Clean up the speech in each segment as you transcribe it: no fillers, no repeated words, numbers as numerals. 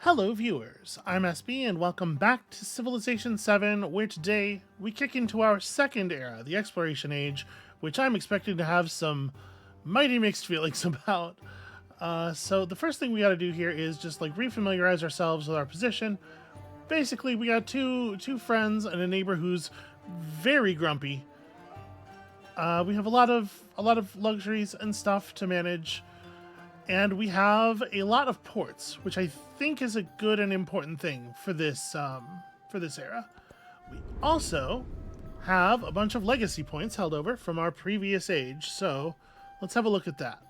Hello viewers, I'm SB and welcome back to Civilization VII, where today we kick into our second era, the Exploration Age, which I'm expecting to have some mighty mixed feelings about. So the first thing we gotta do here is just like refamiliarize ourselves with our position. Basically, we got two friends and a neighbor who's very grumpy. We have a lot of luxuries and stuff to manage. And we have a lot of ports, which I think is a good and important thing for this era. We also have a bunch of legacy points held over from our previous age, so let's have a look at that.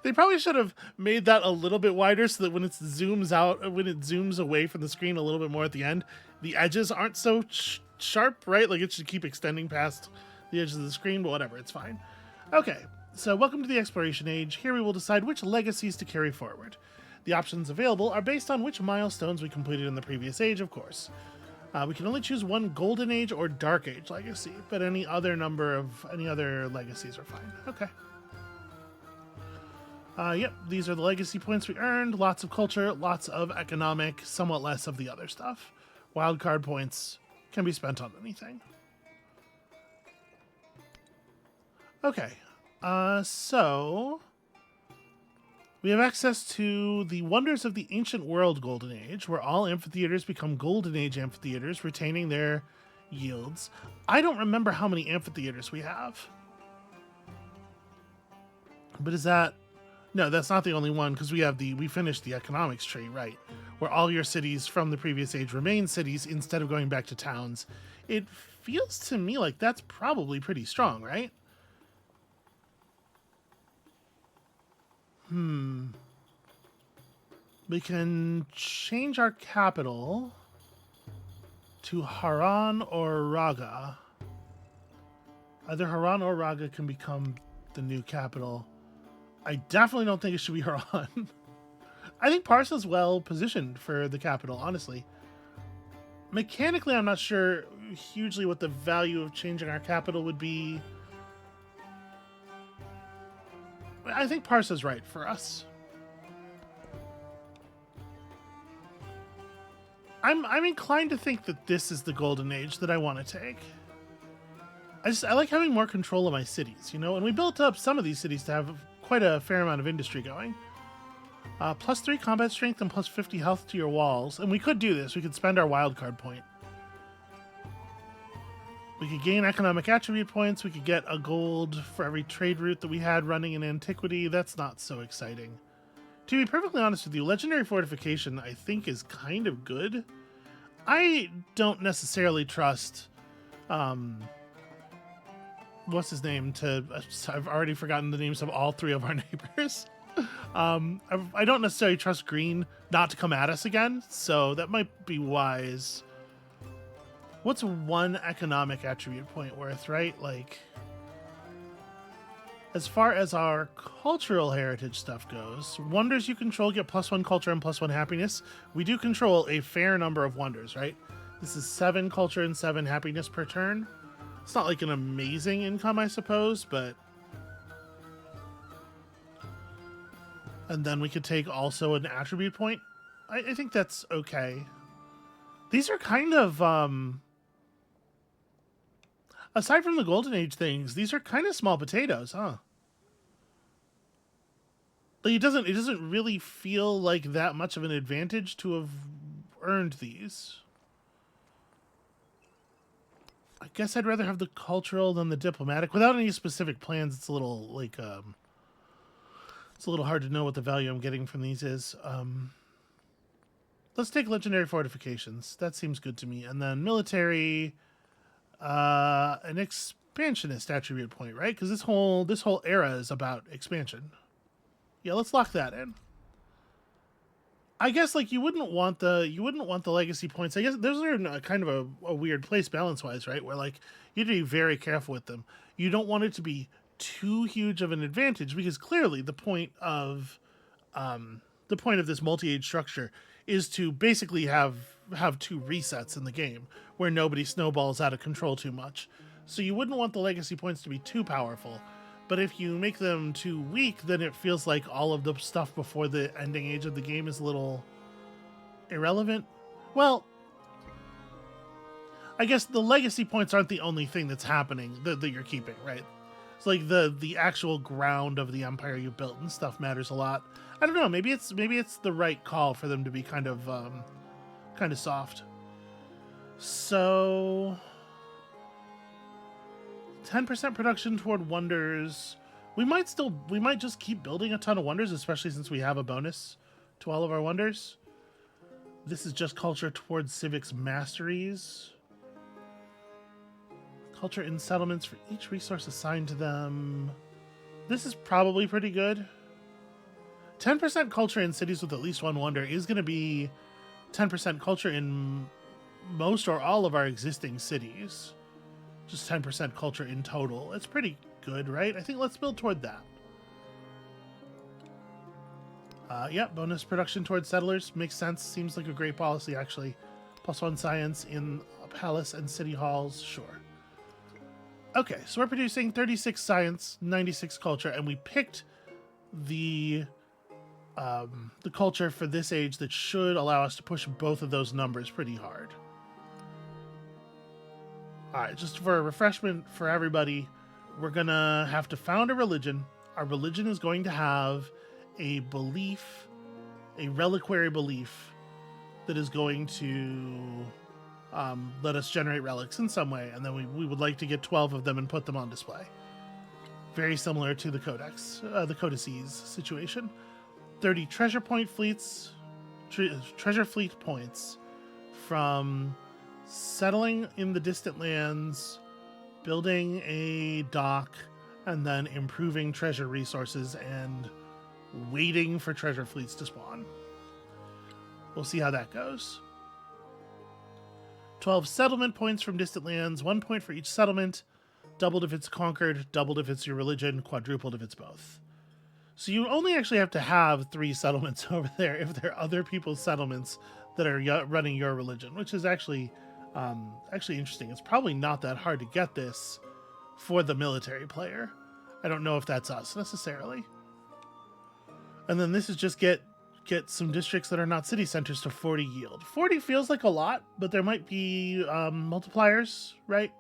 They probably should have made that a little bit wider so that when it zooms out, when it zooms away from the screen a little bit more at the end, the edges aren't so sharp, right? Like it should keep extending past the edges of the screen, but whatever, it's fine. Okay, so welcome to the Exploration Age. Here we will decide which legacies to carry forward. The options available are based on which milestones we completed in the previous age, of course. We can only choose one Golden Age or Dark Age legacy, but any other legacies are fine. Okay. Yep, these are the legacy points we earned. Lots of culture, lots of economic, somewhat less of the other stuff. Wildcard points can be spent on anything. Okay, so we have access to the Wonders of the Ancient World Golden Age, where all amphitheaters become Golden Age amphitheaters, retaining their yields. I don't remember how many amphitheaters we have. But is that... No, that's not the only one, because we finished the economics tree, right? Where all your cities from the previous age remain cities instead of going back to towns. It feels to me like that's probably pretty strong, right? We can change our capital to Haran or Raga. Either Haran or Raga can become the new capital. I definitely don't think it should be Haran. I think Parsa's well positioned for the capital, honestly. Mechanically, I'm not sure hugely what the value of changing our capital would be. I think Parsa's right for us. I'm inclined to think that this is the golden age that I want to take. I like having more control of my cities, you know? And we built up some of these cities to have quite a fair amount of industry going. Plus 3 combat strength and plus 50 health to your walls. And we could do this. We could spend our wildcard point. We could gain economic attribute points. We could get a gold for every trade route that we had running in antiquity. That's not so exciting. To be perfectly honest with you, legendary fortification I think is kind of good. I don't necessarily trust what's his name I've already forgotten the names of all 3 of our neighbors. I don't necessarily trust green not to come at us again, so that might be wise. What's 1 economic attribute point worth, right? Like, as far as our cultural heritage stuff goes, wonders you control get plus 1 culture and plus 1 happiness. We do control a fair number of wonders, right? This is 7 culture and 7 happiness per turn. It's not like an amazing income, I suppose, but... And then we could take also an attribute point. I think that's okay. These are kind of... aside from the Golden Age things, these are kind of small potatoes, huh? Like, it doesn't really feel like that much of an advantage to have earned these. I guess I'd rather have the cultural than the diplomatic. Without any specific plans, it's a little like it's a little hard to know what the value I'm getting from these is. Let's take legendary fortifications. That seems good to me. And then military, an expansionist attribute point, right? Because this whole era is about expansion. Yeah, let's lock that in. I guess like you wouldn't want the legacy points. I guess those are kind of a weird place balance wise, right? Where like you have to be very careful with them. You don't want it to be too huge of an advantage because clearly the point of this multi-age structure is to basically have 2 resets in the game where nobody snowballs out of control too much. So you wouldn't want the legacy points to be too powerful, But if you make them too weak, then it feels like all of the stuff before the ending age of the game is a little irrelevant. Well, I guess the legacy points aren't the only thing that's happening that you're keeping, right? It's like the actual ground of the empire you built and stuff matters a lot. I don't know. Maybe it's the right call for them to be kind of soft. So 10% production toward wonders. We might just keep building a ton of wonders, especially since we have a bonus to all of our wonders. This is just culture towards Civic's masteries. Culture in settlements for each resource assigned to them. This is probably pretty good. 10% culture in cities with at least one wonder is going to be 10% culture in most or all of our existing cities. Just 10% culture in total. It's pretty good, right? I think let's build toward that. Yeah, bonus production towards settlers. Makes sense. Seems like a great policy, actually. +1 science in palace and city halls. Sure. Okay, so we're producing 36 science, 96 culture, and we picked the culture for this age that should allow us to push both of those numbers pretty hard. All right, just for a refreshment for everybody, we're going to have to found a religion. Our religion is going to have a belief, a reliquary belief, that is going to let us generate relics in some way, and then we would like to get 12 of them and put them on display. Very similar to the Codex, the Codices situation. 30 treasure point fleets, treasure fleet points from settling in the distant lands, building a dock, and then improving treasure resources and waiting for treasure fleets to spawn. We'll see how that goes. 12 settlement points from distant lands, 1 point for each settlement, doubled if it's conquered, doubled if it's your religion, quadrupled if it's both. So you only actually have to have 3 settlements over there if there are other people's settlements that are running your religion, which is actually interesting. It's probably not that hard to get this for the military player. I don't know if that's us necessarily. And then this is just get some districts that are not city centers to 40 yield. 40 feels like a lot, but there might be multipliers, right?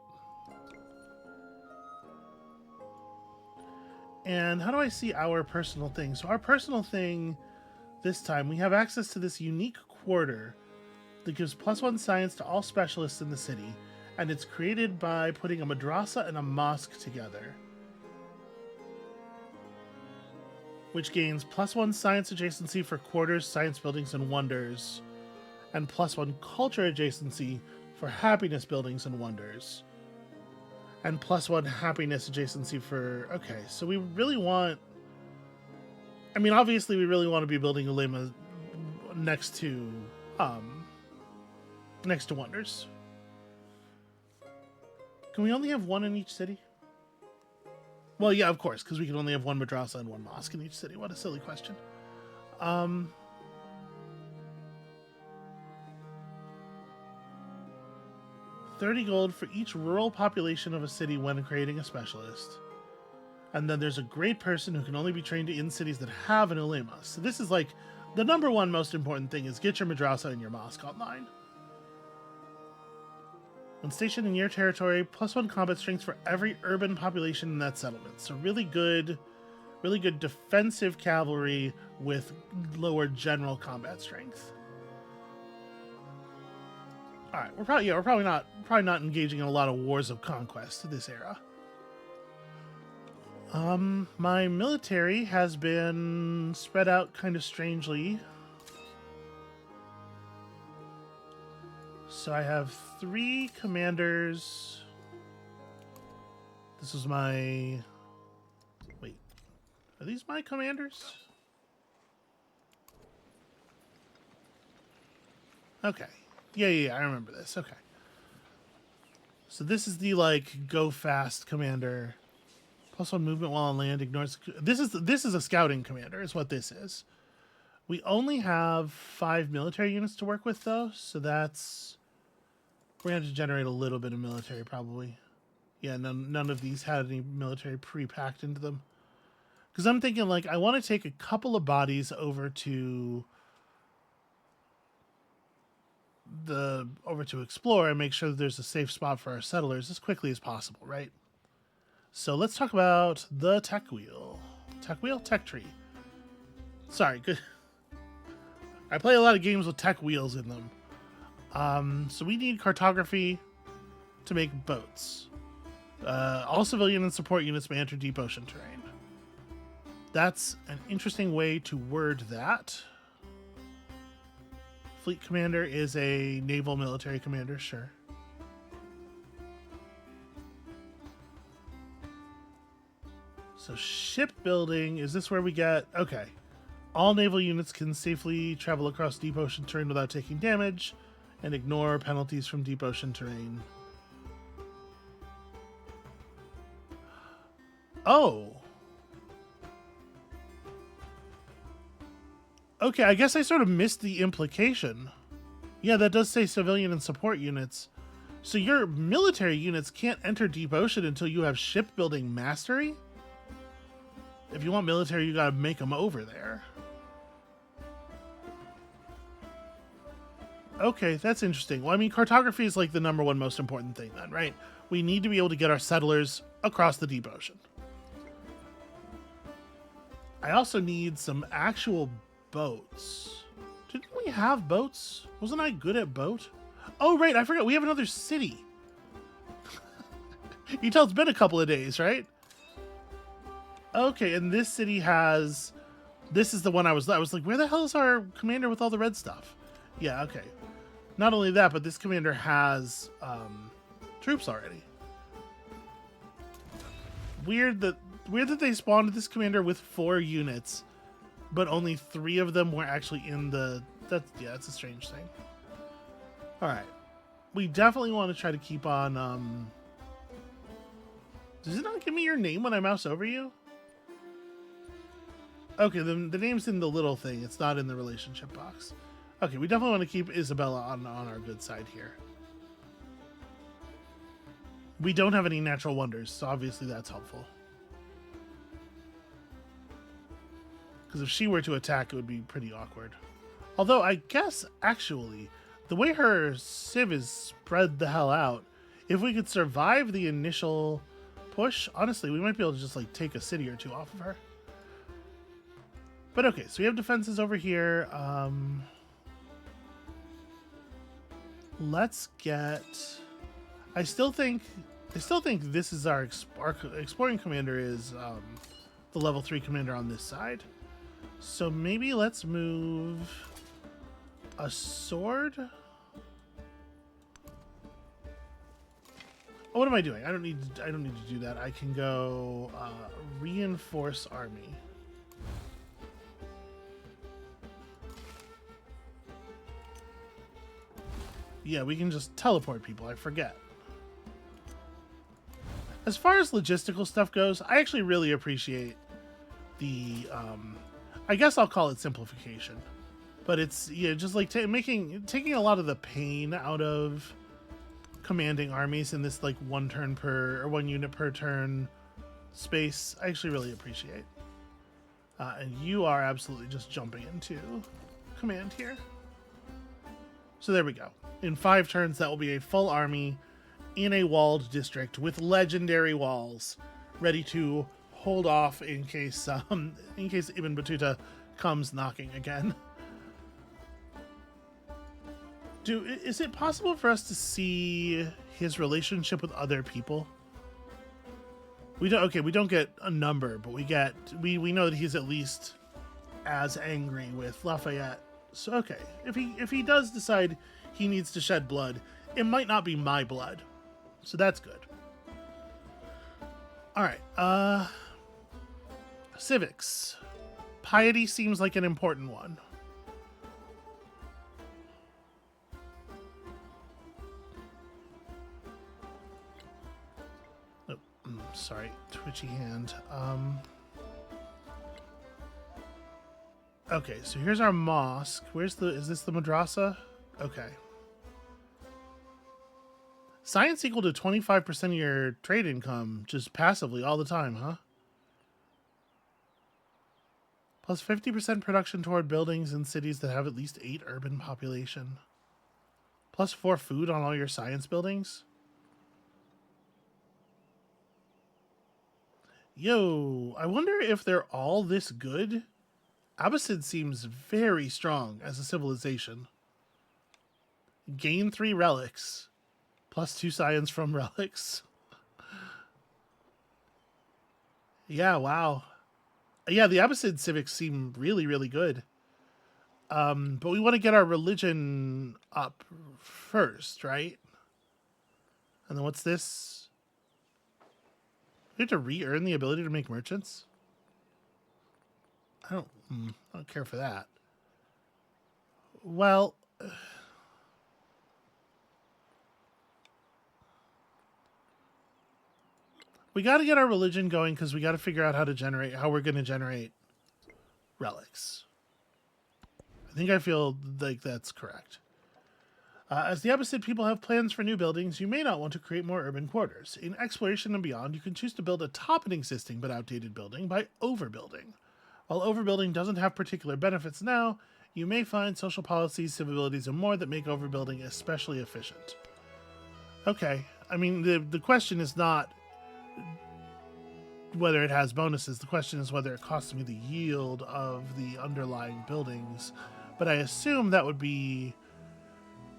And how do I see our personal thing? So our personal thing this time, we have access to this unique quarter that gives +1 science to all specialists in the city, and it's created by putting a madrasa and a mosque together, which gains +1 science adjacency for quarters, science buildings, and wonders, and +1 culture adjacency for happiness buildings and wonders, and +1 happiness adjacency for... Okay, so we really want... I mean, obviously we really want to be building ulema next to wonders. Can we only have 1 in each city? Well, yeah, of course, because we can only have 1 madrasa and 1 mosque in each city. What a silly question. 30 gold for each rural population of a city when creating a specialist. And then there's a great person who can only be trained in cities that have an ulema. So this is like the number 1 most important thing is get your madrasa and your mosque online. When stationed in your territory, +1 combat strength for every urban population in that settlement. So really good defensive cavalry with lower general combat strength. All right, we're probably not engaging in a lot of wars of conquest this era. My military has been spread out kind of strangely. So I have 3 commanders. This is my... Wait. Are these my commanders? Okay. Yeah, I remember this. Okay. So this is the, like, go fast commander. +1 movement while on land, ignores... This is a scouting commander, is what this is. We only have 5 military units to work with, though, so that's... We're going to have to generate a little bit of military, probably. Yeah, none of these had any military pre-packed into them. Because I'm thinking, like, I want to take a couple of bodies over to explore and make sure that there's a safe spot for our settlers as quickly as possible, right? So let's talk about the tech wheel. Tech wheel? Tech tree. Sorry, good. I play a lot of games with tech wheels in them. So we need cartography to make boats. All civilian and support units may enter deep ocean terrain. That's an interesting way to word that. Fleet commander is a naval military commander, sure. So shipbuilding, is this where we get... Okay. All naval units can safely travel across deep ocean terrain without taking damage and ignore penalties from deep ocean terrain. Oh. Okay, I guess I sort of missed the implication. Yeah, that does say civilian and support units. So your military units can't enter deep ocean until you have shipbuilding mastery? If you want military, you gotta make them over there. Okay, that's interesting. Well, I mean, cartography is like the number one most important thing then, right? We need to be able to get our settlers across the deep ocean. I also need some actual boats. Didn't we have boats? Wasn't I good at boat? Oh, right, I forgot. We have another city. You can tell it's been a couple of days, right? Okay, and this city has... This is the one I was like, where the hell is our commander with all the red stuff? Yeah, okay. Not only that, but this commander has troops already. Weird that they spawned this commander with 4 units, but only 3 of them were actually in the... That's a strange thing. Alright. We definitely want to try to keep on... Does it not give me your name when I mouse over you? Okay, the name's in the little thing. It's not in the relationship box. Okay, we definitely want to keep Isabella on our good side here. We don't have any natural wonders, so obviously that's helpful. Because if she were to attack, it would be pretty awkward. Although, I guess, actually, the way her Civ is spread the hell out, if we could survive the initial push, honestly, we might be able to just, like, take a city or 2 off of her. But okay, so we have defenses over here. Let's get... I still think this is our exploring commander is the level 3 commander on this side. So maybe let's move a sword. Oh, what am I doing? I don't need to do that. I can go reinforce army. Yeah, we can just teleport people. I forget. As far as logistical stuff goes, I actually really appreciate the, I guess I'll call it simplification. But it's, yeah, just like taking a lot of the pain out of commanding armies in this, like, 1 turn per, or 1 unit per turn space. I actually really appreciate. And you are absolutely just jumping into command here. So there we go. In 5 turns, that will be a full army in a walled district with legendary walls, ready to hold off in case Ibn Battuta comes knocking again. Is it possible for us to see his relationship with other people? We don't. Okay, we don't get a number, but we know that he's at least as angry with Lafayette. So okay, if he does decide he needs to shed blood, it might not be my blood. So that's good. Alright, civics. Piety seems like an important one. Oh, sorry, twitchy hand. Okay, so here's our mosque. Is this the madrasa? Okay. Science equal to 25% of your trade income, just passively all the time, huh? Plus 50% production toward buildings in cities that have at least 8 urban population. Plus 4 food on all your science buildings. Yo, I wonder if they're all this good? Abbasid seems very strong as a civilization. Gain 3 relics. Plus 2 science from relics. Yeah, wow. Yeah, the Abbasid civics seem really, really good. But we want to get our religion up first, right? And then what's this? We have to re-earn the ability to make merchants? I don't care for that. Well, we got to get our religion going because we got to figure out how we're going to generate relics. I feel like that's correct. As the Abbasid people have plans for new buildings, you may not want to create more urban quarters. In Exploration and Beyond, you can choose to build atop an existing but outdated building by overbuilding. While overbuilding doesn't have particular benefits now, you may find social policies, civilities, and more that make overbuilding especially efficient. Okay, I mean, the question is not whether it has bonuses. The question is whether it costs me the yield of the underlying buildings. But I assume that would be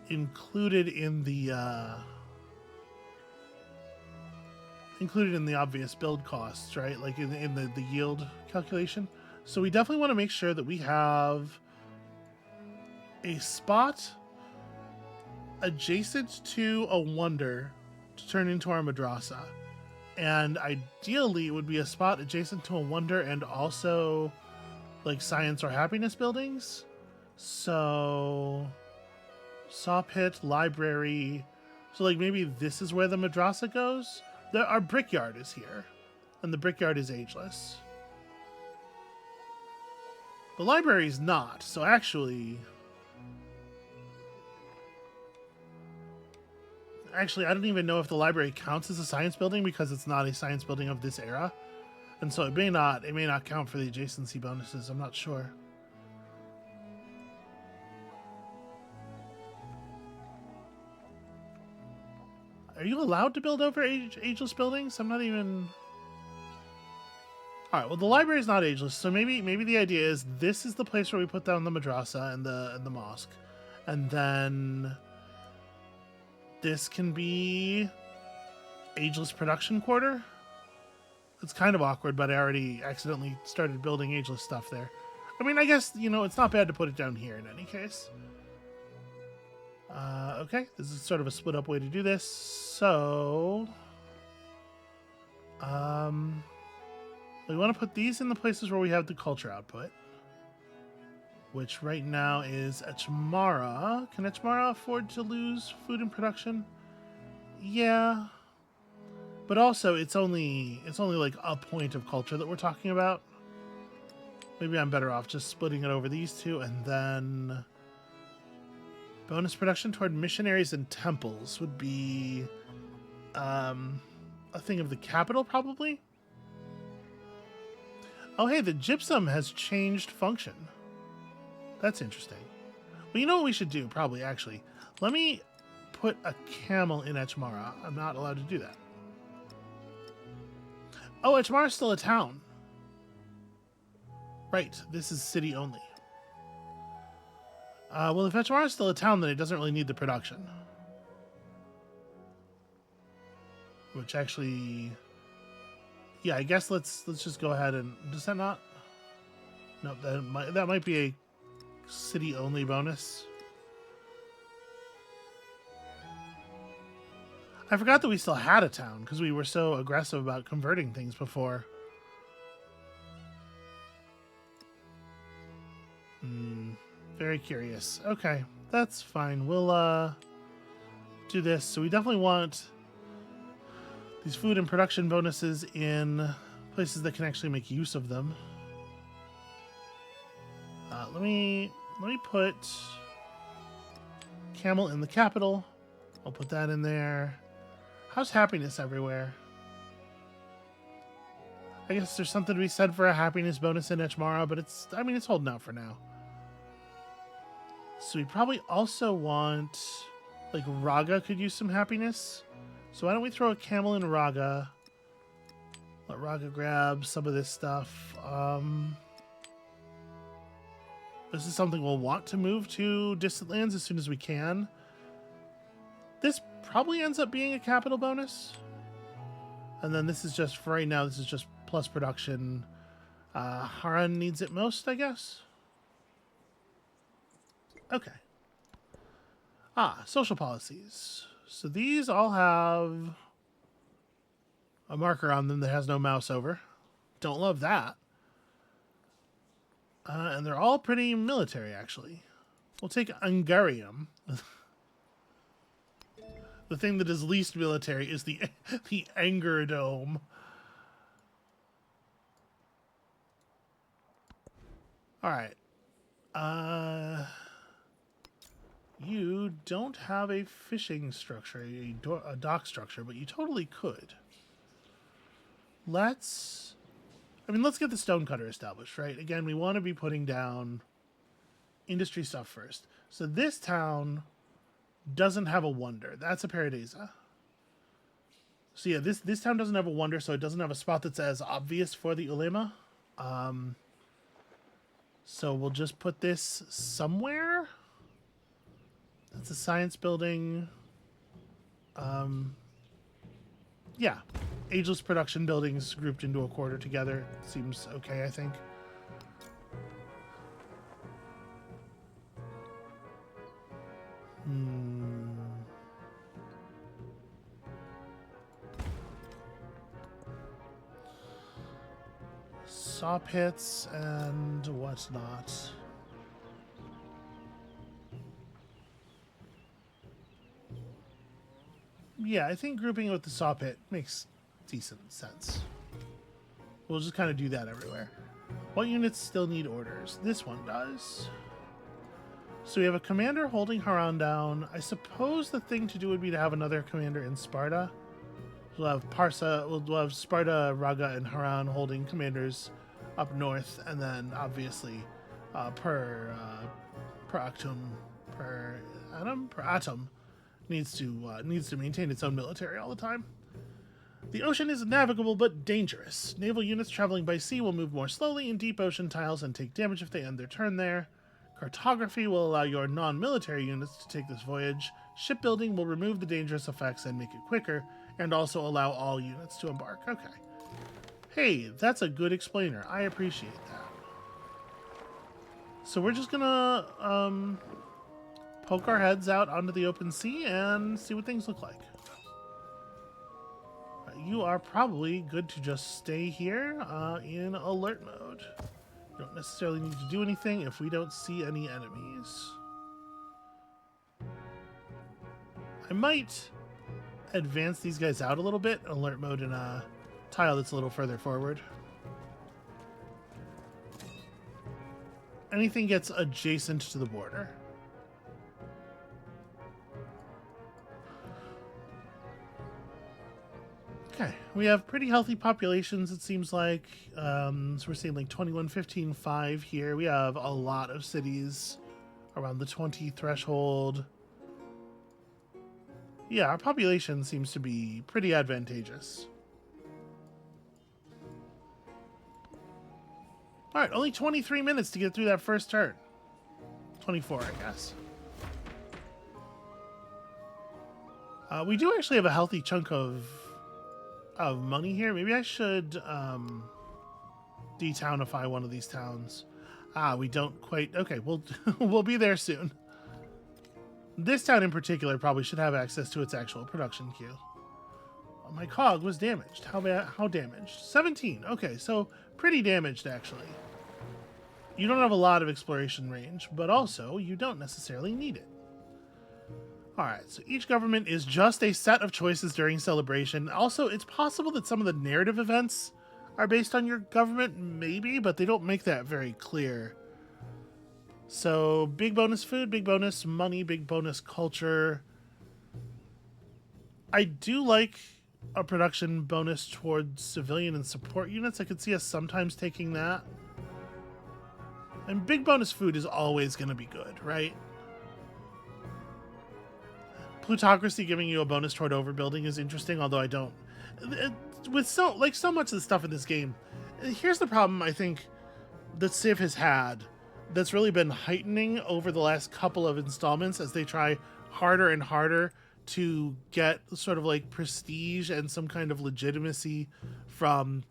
included in the obvious build costs, right? Like in the yield calculation. So we definitely want to make sure that we have a spot adjacent to a wonder to turn into our madrasa. And ideally it would be a spot adjacent to a wonder and also like science or happiness buildings. So saw pit, library. So like maybe this is where the madrasa goes. Our brickyard is here, and the brickyard is ageless. The library is not, so actually, I don't even know if the library counts as a science building because it's not a science building of this era, and so it may not count for the adjacency bonuses. I'm not sure. Are you allowed to build over ageless buildings? I'm not even... Alright, well the library is not ageless, so maybe the idea is this is the place where we put down the madrasa and the mosque. And then this can be ageless production quarter. It's kind of awkward, but I already accidentally started building ageless stuff there. I mean, I guess, it's not bad to put it down here in any case. Okay, this is sort of a split up way to do this. So, we want to put these in the places where we have the culture output, which right now is Echmara. Can Echmara afford to lose food in production? Yeah, but also it's only like a point of culture that we're talking about. Maybe I'm better off just splitting it over these two, and then bonus production toward missionaries and temples would be a thing of the capital, probably. Oh, hey, the gypsum has changed function. That's interesting. Well, you know what we should do, probably, actually? Let me put a camel in Echmara. I'm not allowed to do that. Oh, Echmara's still a town. Right, this is city only. Well, if Echmara is still a town, then it doesn't really need the production. Which actually... Yeah, I guess let's just go ahead and... Does that not? No, that might be a city-only bonus. I forgot that we still had a town, because we were so aggressive about converting things before. Very curious. Okay, that's fine. We'll do this. So we definitely want these food and production bonuses in places that can actually make use of them. Let me put camel in the capital. I'll put that in there. How's happiness everywhere? I guess there's something to be said for a happiness bonus in Etchmara, but it's, I mean, it's holding out for now. So we probably also want, like, Raga could use some happiness. So why don't we throw a camel in Raga? Let Raga grab some of this stuff. This is something we'll want to move to distant lands as soon as we can. This probably ends up being a capital bonus. And then this is just, for right now, this is just plus production. Haran needs it most, I guess. Okay. Social policies. So these all have a marker on them that has no mouse over. Don't love that. And they're all pretty military, actually. We'll take Ungarium. The thing that is least military is the Anger Dome. Alright. You don't have a fishing structure, a dock structure, but you totally could. Let's get the stonecutter established, right? Again, we want to be putting down industry stuff first. So this town doesn't have a wonder. That's a Paradisa. So yeah, this town doesn't have a wonder, so it doesn't have a spot that's as obvious for the Ulema. So we'll just put this somewhere. That's a science building. Yeah. Ageless production buildings grouped into a quarter together. Seems okay, I think. Saw pits and whatnot. Yeah, I think grouping it with the saw pit makes decent sense. We'll just kind of do that everywhere. What units still need orders? This one does. So we have a commander holding Haran down. I suppose the thing to do would be to have another commander in Sparta. We'll have we'll have Sparta, Raga, and Haran holding commanders up north, and then obviously per atom needs to maintain its own military all the time. The ocean is navigable but dangerous. Naval units traveling by sea will move more slowly in deep ocean tiles and take damage if they end their turn there. Cartography will allow your non-military units to take this voyage. Shipbuilding will remove the dangerous effects and make it quicker, and also allow all units to embark. Okay. Hey, that's a good explainer. I appreciate that. So we're just gonna poke our heads out onto the open sea and see what things look like. You are probably good to just stay here in alert mode. You don't necessarily need to do anything if we don't see any enemies. I might advance these guys out a little bit, alert mode in a tile that's a little further forward. Anything gets adjacent to the border. Okay, we have pretty healthy populations, it seems like. So we're seeing like 21, 15, 5 here. We have a lot of cities around the 20 threshold. Yeah, our population seems to be pretty advantageous. Alright, only 23 minutes to get through that first turn. 24, I guess. We do actually have a healthy chunk of money here. Maybe I should de-townify one of these towns. We don't quite... Okay, we'll be there soon. This town in particular probably should have access to its actual production queue. Oh, my cog was damaged. How damaged? 17. Okay, so pretty damaged, actually. You don't have a lot of exploration range, but also you don't necessarily need it. Alright, so each government is just a set of choices during celebration. Also, it's possible that some of the narrative events are based on your government, maybe, but they don't make that very clear. So, big bonus food, big bonus money, big bonus culture. I do like a production bonus towards civilian and support units. I could see us sometimes taking that. And big bonus food is always going to be good, right? Plutocracy giving you a bonus toward overbuilding is interesting, although I don't... With so much of the stuff in this game, here's the problem I think that Civ has had that's really been heightening over the last couple of installments as they try harder and harder to get sort of like prestige and some kind of legitimacy from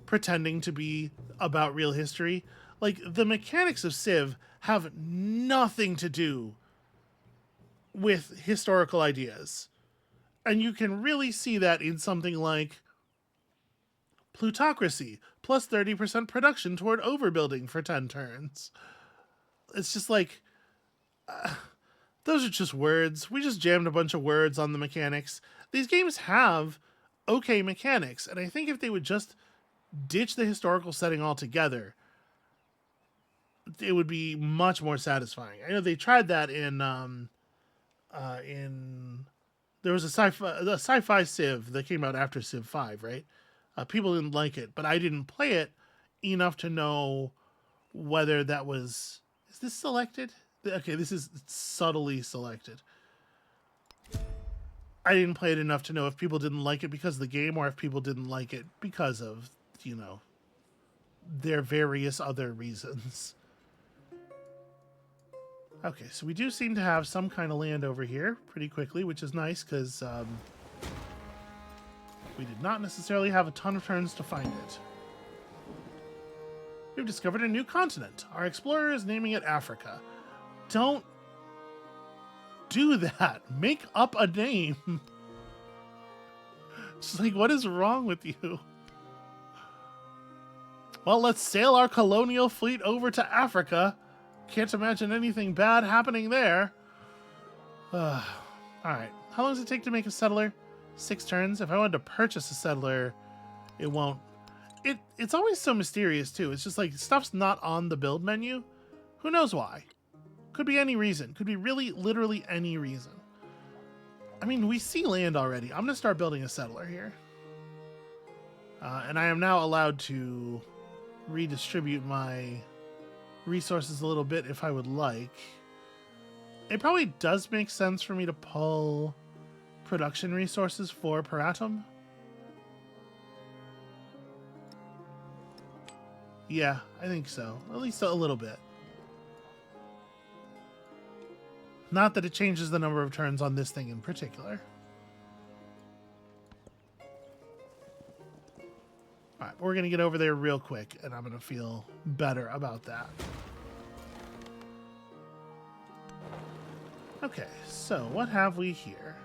pretending to be about real history. Like, the mechanics of Civ have nothing to do with historical ideas. And you can really see that in something like Plutocracy, plus 30% production toward overbuilding for 10 turns. It's just like, those are just words. We just jammed a bunch of words on the mechanics. These games have okay mechanics, and I think if they would just ditch the historical setting altogether, it would be much more satisfying. I know they tried that in there was a sci-fi Civ that came out after Civ 5, right? People didn't like it, but I didn't play it enough to know whether that was... Is this selected? Okay, this is subtly selected. I didn't play it enough to know if people didn't like it because of the game or if people didn't like it because of, you know, their various other reasons. Okay, so we do seem to have some kind of land over here pretty quickly, which is nice because we did not necessarily have a ton of turns to find it. We've discovered a new continent. Our explorer is naming it Africa. Don't do that. Make up a name. It's like, what is wrong with you? Well, let's sail our colonial fleet over to Africa. Can't imagine anything bad happening there. Alright. How long does it take to make a settler? 6 turns. If I wanted to purchase a settler, it won't. It's always so mysterious, too. It's just like, stuff's not on the build menu. Who knows why? Could be any reason. Could be really, literally any reason. I mean, we see land already. I'm going to start building a settler here. And I am now allowed to redistribute my resources a little bit if I would like. It probably does make sense for me to pull production resources for Paratum. Yeah, I think so. At least a little bit. Not that it changes the number of turns on this thing in particular. Alright, we're going to get over there real quick, and I'm going to feel better about that. Okay, so what have we here?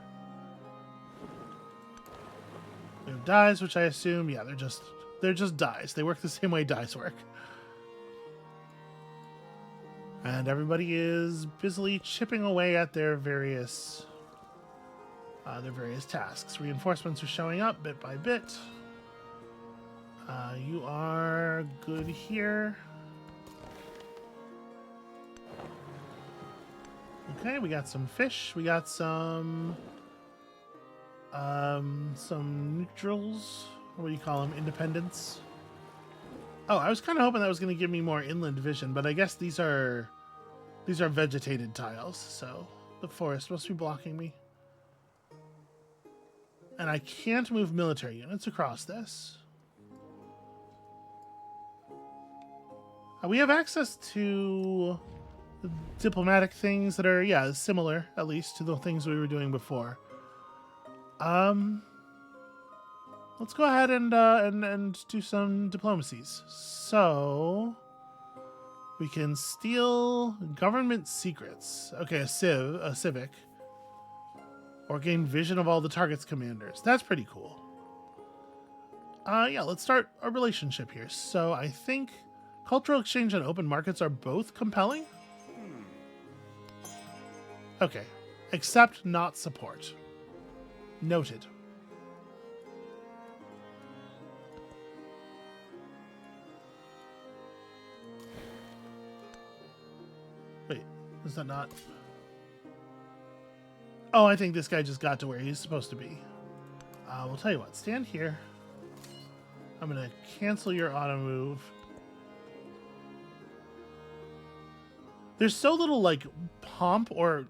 We have dies, which I assume, yeah, they're just dies. They work the same way dies work. And everybody is busily chipping away at their various tasks. Reinforcements are showing up bit by bit. You are good here. Okay, we got some fish. We got some neutrals. What do you call them? Independents. Oh, I was kind of hoping that was going to give me more inland vision, but I guess these are vegetated tiles, so the forest must be blocking me. And I can't move military units across this. We have access to diplomatic things that are, yeah, similar, at least, to the things we were doing before. Let's go ahead and do some diplomacies. So we can steal government secrets. Okay, a civic. Or gain vision of all the target's commanders. That's pretty cool. Yeah, let's start a relationship here. So I think cultural exchange and open markets are both compelling. Okay, except not support. Noted. Wait, is that not... Oh, I think this guy just got to where he's supposed to be. We'll tell you what. Stand here. I'm going to cancel your auto move. There's so little, like, pomp or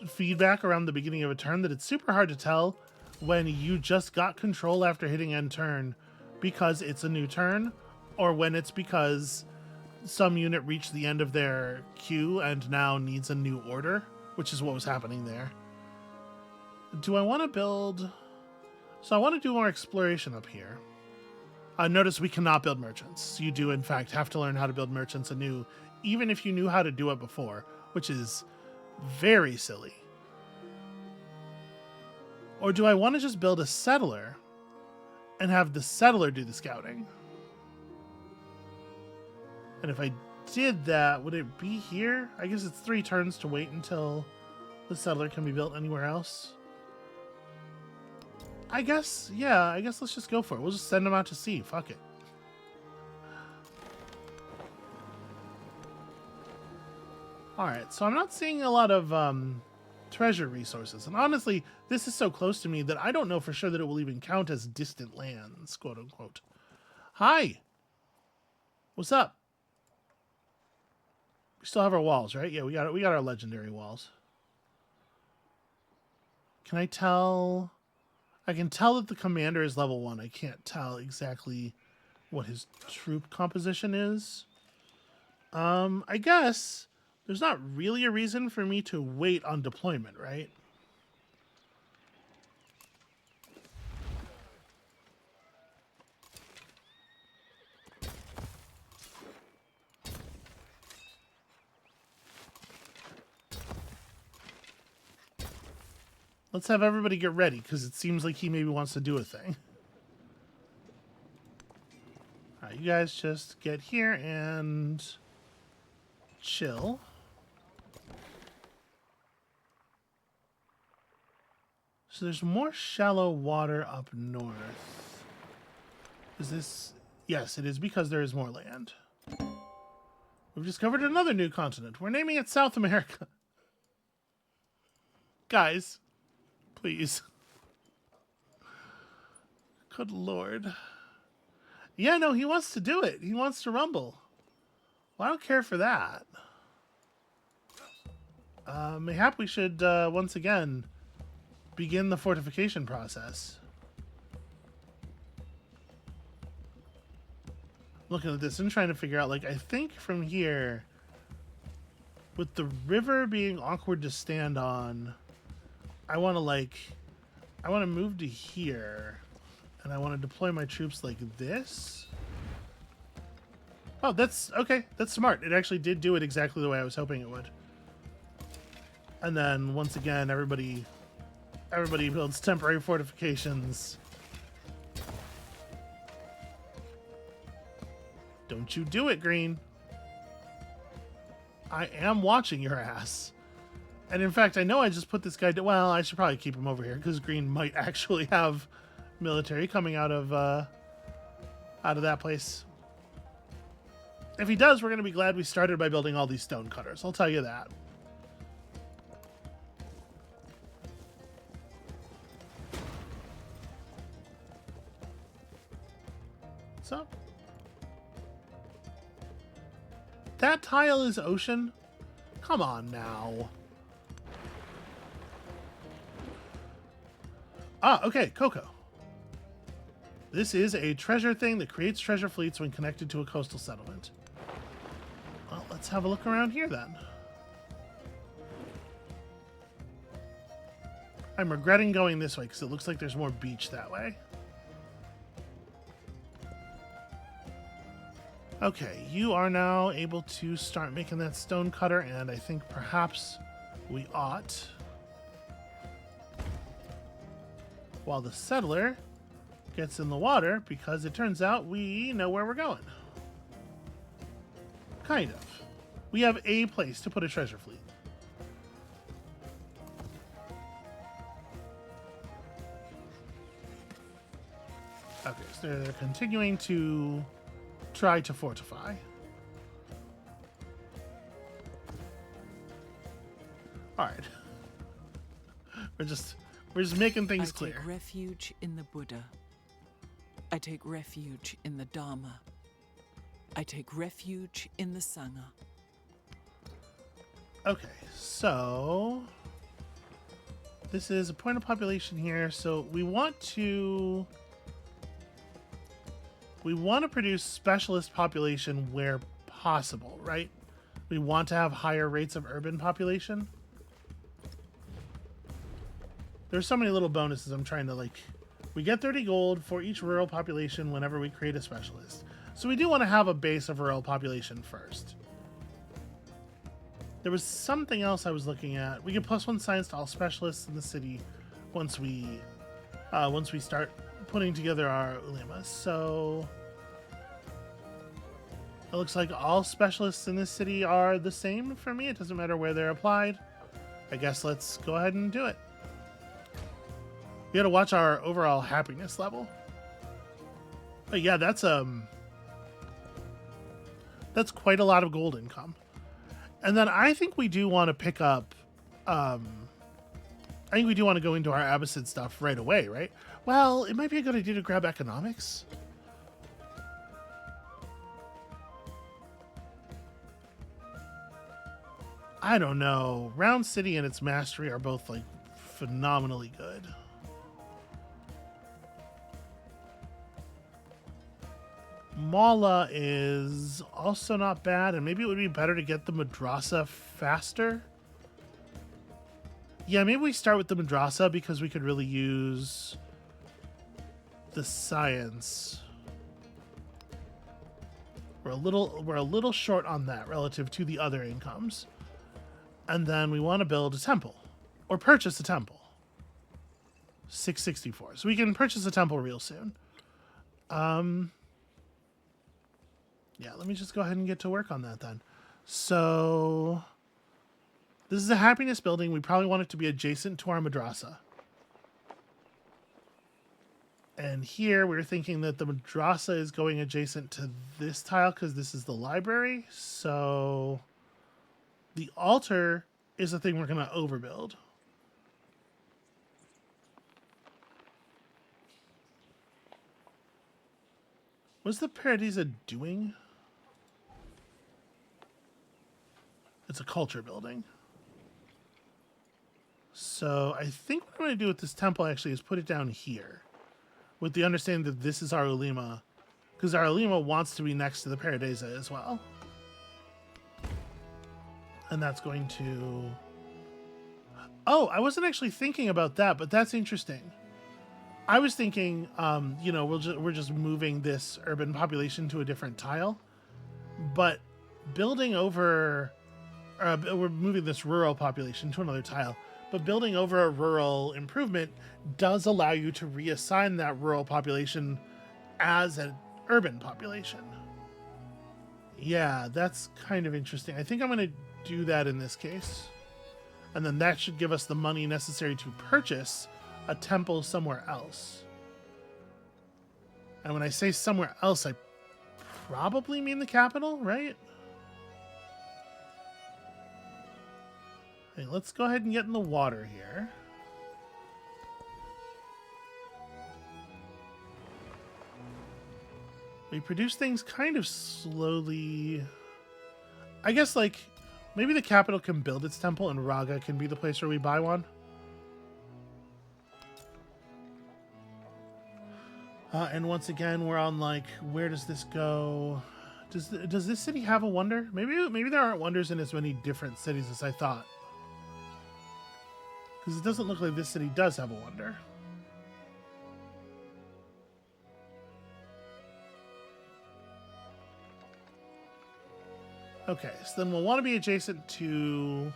feedback around the beginning of a turn that it's super hard to tell when you just got control after hitting end turn because it's a new turn, or when it's because some unit reached the end of their queue and now needs a new order, which is what was happening there. Do I want to build... So I want to do more exploration up here. Notice we cannot build merchants. You do, in fact, have to learn how to build merchants anew, even if you knew how to do it before, which is very silly. Or do I want to just build a settler and have the settler do the scouting? And if I did that, would it be here? I guess it's 3 turns to wait until the settler can be built anywhere else. I guess, yeah, I guess let's just go for it. We'll just send them out to sea. Fuck it. Alright, so I'm not seeing a lot of treasure resources. And honestly, this is so close to me that I don't know for sure that it will even count as distant lands, quote unquote. Hi! What's up? We still have our walls, right? Yeah, we got our legendary walls. Can I tell... I can tell that the commander is level 1. I can't tell exactly what his troop composition is. I guess there's not really a reason for me to wait on deployment, right? Let's have everybody get ready, because it seems like he maybe wants to do a thing. Alright, you guys just get here and chill. So there's more shallow water up north. Is this... Yes, it is because there is more land. We've discovered another new continent. We're naming it South America. Guys... Please. Good lord. Yeah, no, he wants to do it. He wants to rumble. Well, I don't care for that. Mayhap we should, once again, begin the fortification process. Looking at this and trying to figure out, like, I think from here, with the river being awkward to stand on... I want to move to here, and I want to deploy my troops like this. Oh, that's, okay, that's smart. It actually did do it exactly the way I was hoping it would. And then, once again, everybody builds temporary fortifications. Don't you do it, Green. I am watching your ass. And in fact, I know I just put this guy... Well, I should probably keep him over here, because Green might actually have military coming out of that place. If he does, we're going to be glad we started by building all these stone cutters. I'll tell you that. So. That tile is ocean? Come on now. Ah, okay, Cocoa. This is a treasure thing that creates treasure fleets when connected to a coastal settlement. Well, let's have a look around here then. I'm regretting going this way because it looks like there's more beach that way. Okay, you are now able to start making that stone cutter, and I think perhaps we ought... While the settler gets in the water, because it turns out we know where we're going. Kind of. We have a place to put a treasure fleet. Okay, so they're continuing to try to fortify. Alright. We're just making things I clear. take refuge in the Buddha. I take refuge in the Dharma. I take refuge in the Sangha. Okay, so this is a point of population here. So we want to produce specialist population where possible, right? We want to have higher rates of urban population. There's so many little bonuses I'm trying to like. We get 30 gold for each rural population whenever we create a specialist. So we do want to have a base of rural population first. There was something else I was looking at. We get +1 science to all specialists in the city once we start putting together our ulemas. So it looks like all specialists in this city are the same for me. It doesn't matter where they're applied. I guess let's go ahead and do it. We gotta watch our overall happiness level. But yeah, that's quite a lot of gold income. And then I think we do want to pick up, I think we do want to go into our Abbasid stuff right away, right? Well, it might be a good idea to grab economics. I don't know. Round City and its mastery are both like phenomenally good. Mala is also not bad, and maybe it would be better to get the madrasa faster. Yeah, maybe we start with the madrasa because we could really use the science. We're a little short on that relative to the other incomes. And then we want to build a temple or purchase a temple. 664. So we can purchase a temple real soon. Yeah, let me just go ahead and get to work on that then. So this is a happiness building. We probably want it to be adjacent to our madrasa. And here we're thinking that the madrasa is going adjacent to this tile because this is the library. So the altar is the thing we're going to overbuild. What's the Paradisa doing? It's a culture building. So I think what I'm going to do with this temple actually is put it down here. With the understanding that this is our ulema. Because our ulema wants to be next to the Paradisa as well. And that's going to... Oh, I wasn't actually thinking about that, but that's interesting. I was thinking, you know, we're just moving this urban population to a different tile. But building over... we're moving this rural population to another tile. But building over a rural improvement does allow you to reassign that rural population as an urban population. Yeah, that's kind of interesting. I think I'm going to do that in this case. And then that should give us the money necessary to purchase a temple somewhere else. And when I say somewhere else, I probably mean the capital, right? Okay, let's go ahead and get in the water here. We produce things kind of slowly. I guess, like, maybe the capital can build its temple and Raga can be the place where we buy one. And once again, we're on, like, where does this go? Does this city have a wonder? Maybe there aren't wonders in as many different cities as I thought. Because it doesn't look like this city does have a wonder. Okay, so then we'll want to be adjacent to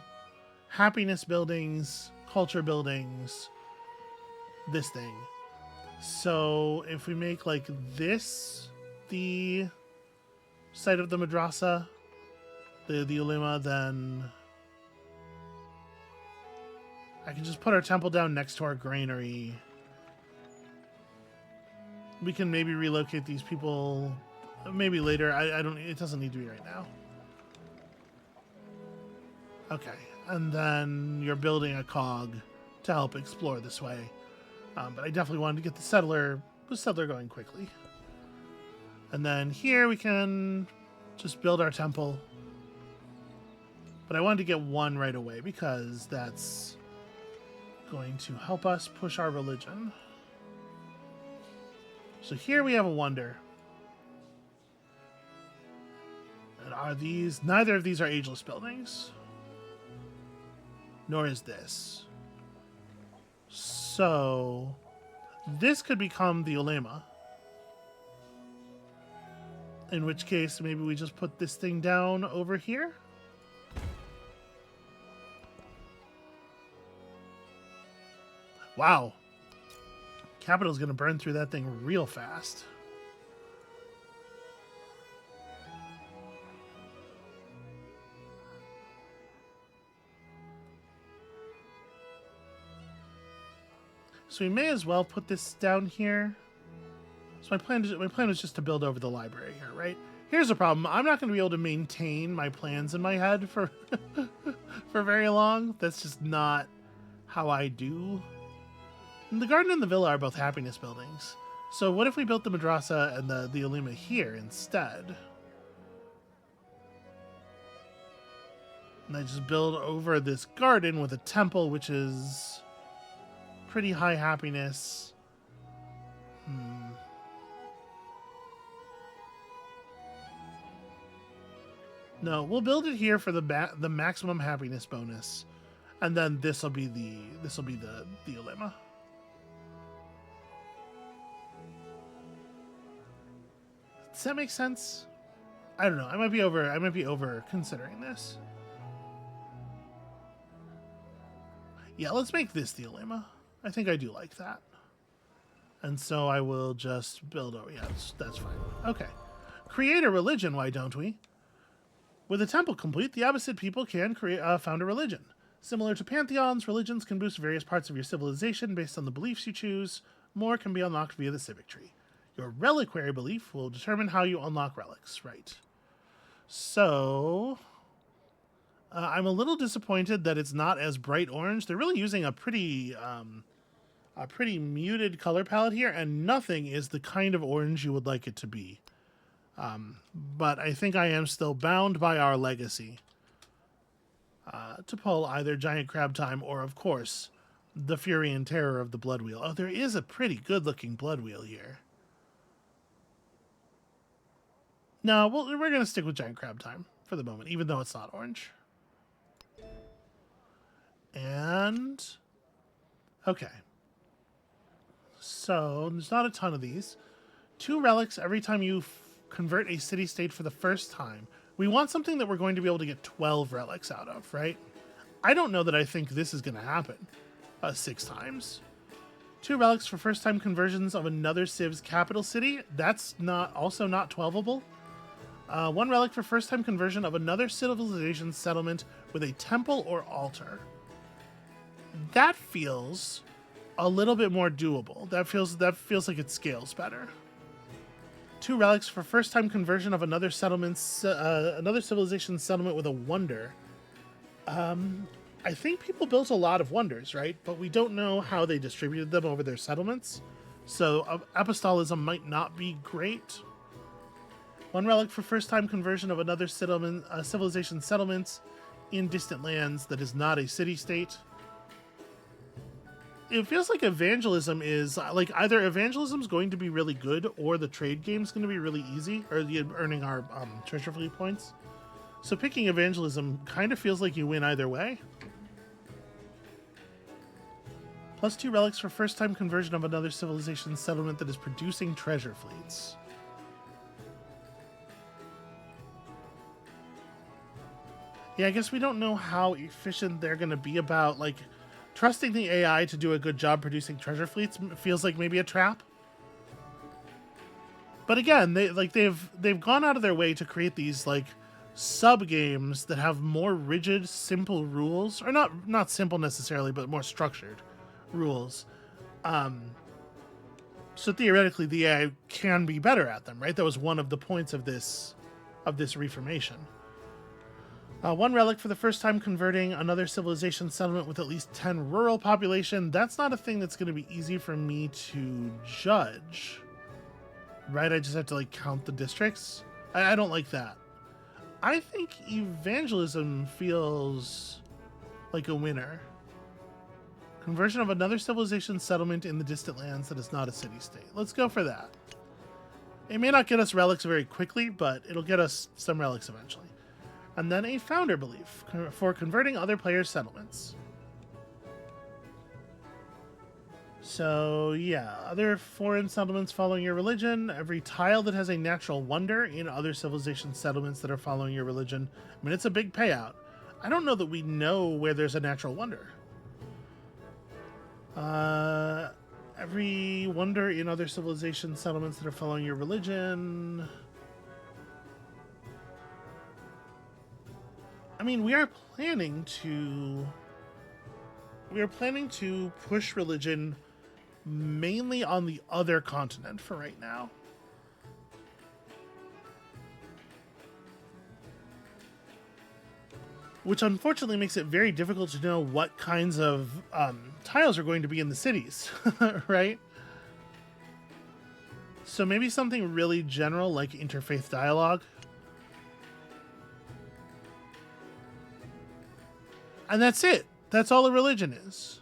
happiness buildings, culture buildings, this thing. So if we make like this the site of the madrasa, the ulema, then I can just put our temple down next to our granary. We can maybe relocate these people maybe later. I don't, it doesn't need to be right now. Okay, and then you're building a cog to help explore this way. But I definitely wanted to get the settler going quickly. And then here we can just build our temple. But I wanted to get one right away because that's going to help us push our religion. So here we have a wonder. And are these... Neither of these are ageless buildings. Nor is this. So this could become the ulema. In which case, maybe we just put this thing down over here. Wow. Capital's going to burn through that thing real fast. So we may as well put this down here. So my plan was just to build over the library here, right? Here's the problem. I'm not going to be able to maintain my plans in my head for for very long. That's just not how I do. And the garden and the villa are both happiness buildings. So what if we built the madrasa and the ulema here instead? And I just build over this garden with a temple, which is pretty high happiness. No, we'll build it here for the maximum happiness bonus, and then this will be the ulema. Does that make sense? I don't know. I might be over considering this. Yeah, let's make this the ulema. I think I do like that. And so I will just build over. Yeah, that's fine. Okay. Create a religion, why don't we? With a temple complete, the Abbasid people can found a religion. Similar to pantheons, religions can boost various parts of your civilization based on the beliefs you choose. More can be unlocked via the Civic tree. Your reliquary belief will determine how you unlock relics. Right. So I'm a little disappointed that it's not as bright orange. They're really using a pretty muted color palette here, and nothing is the kind of orange you would like it to be. But I think I am still bound by our legacy to pull either Giant Crab Time or, of course, the Fury and Terror of the Blood Wheel. Oh, there is a pretty good-looking Blood Wheel here. No, we're going to stick with Giant Crab Time for the moment, even though it's not orange. And... okay. So, there's not a ton of these. 2 relics every time you convert a city-state for the first time. We want something that we're going to be able to get 12 relics out of, right? I don't know that I think this is going to happen 6 times. 2 relics for first-time conversions of another Civ's capital city. That's also not 12-able. 1 relic for first-time conversion of another civilization settlement with a temple or altar. That feels a little bit more doable. That feels like it scales better. 2 relics for first-time conversion of another civilization settlement with a wonder. I think people built a lot of wonders, right? But we don't know how they distributed them over their settlements. So apostolism might not be great. 1 relic for first-time conversion of another civilization settlements in distant lands that is not a city-state. It feels like evangelism is like either evangelism is going to be really good or the trade game is going to be really easy, or earning our treasure fleet points. So picking evangelism kind of feels like you win either way. Plus 2 relics for first-time conversion of another civilization settlement that is producing treasure fleets. Yeah, I guess we don't know how efficient they're going to be about, like, trusting the AI to do a good job producing treasure fleets feels like maybe a trap. But again, they've gone out of their way to create these, like, sub-games that have more rigid, simple rules, or not simple necessarily, but more structured rules. So theoretically, the AI can be better at them, right? That was one of the points of this reformation. One relic for the first time converting another civilization settlement with at least 10 rural population. That's not a thing that's going to be easy for me to judge. Right? I just have to like count the districts. I don't like that. I think evangelism feels like a winner. Conversion of another civilization settlement in the distant lands that is not a city-state. Let's go for that. It may not get us relics very quickly, but it'll get us some relics eventually. And then a founder belief for converting other players' settlements. So yeah, other foreign settlements following your religion. Every tile that has a natural wonder in other civilization settlements that are following your religion. I mean, it's a big payout. I don't know that we know where there's a natural wonder. Every wonder in other civilization settlements that are following your religion. I mean, we are planning to push religion mainly on the other continent for right now. Which unfortunately makes it very difficult to know what kinds of tiles are going to be in the cities, right? So maybe something really general like interfaith dialogue. And that's it. That's all a religion is.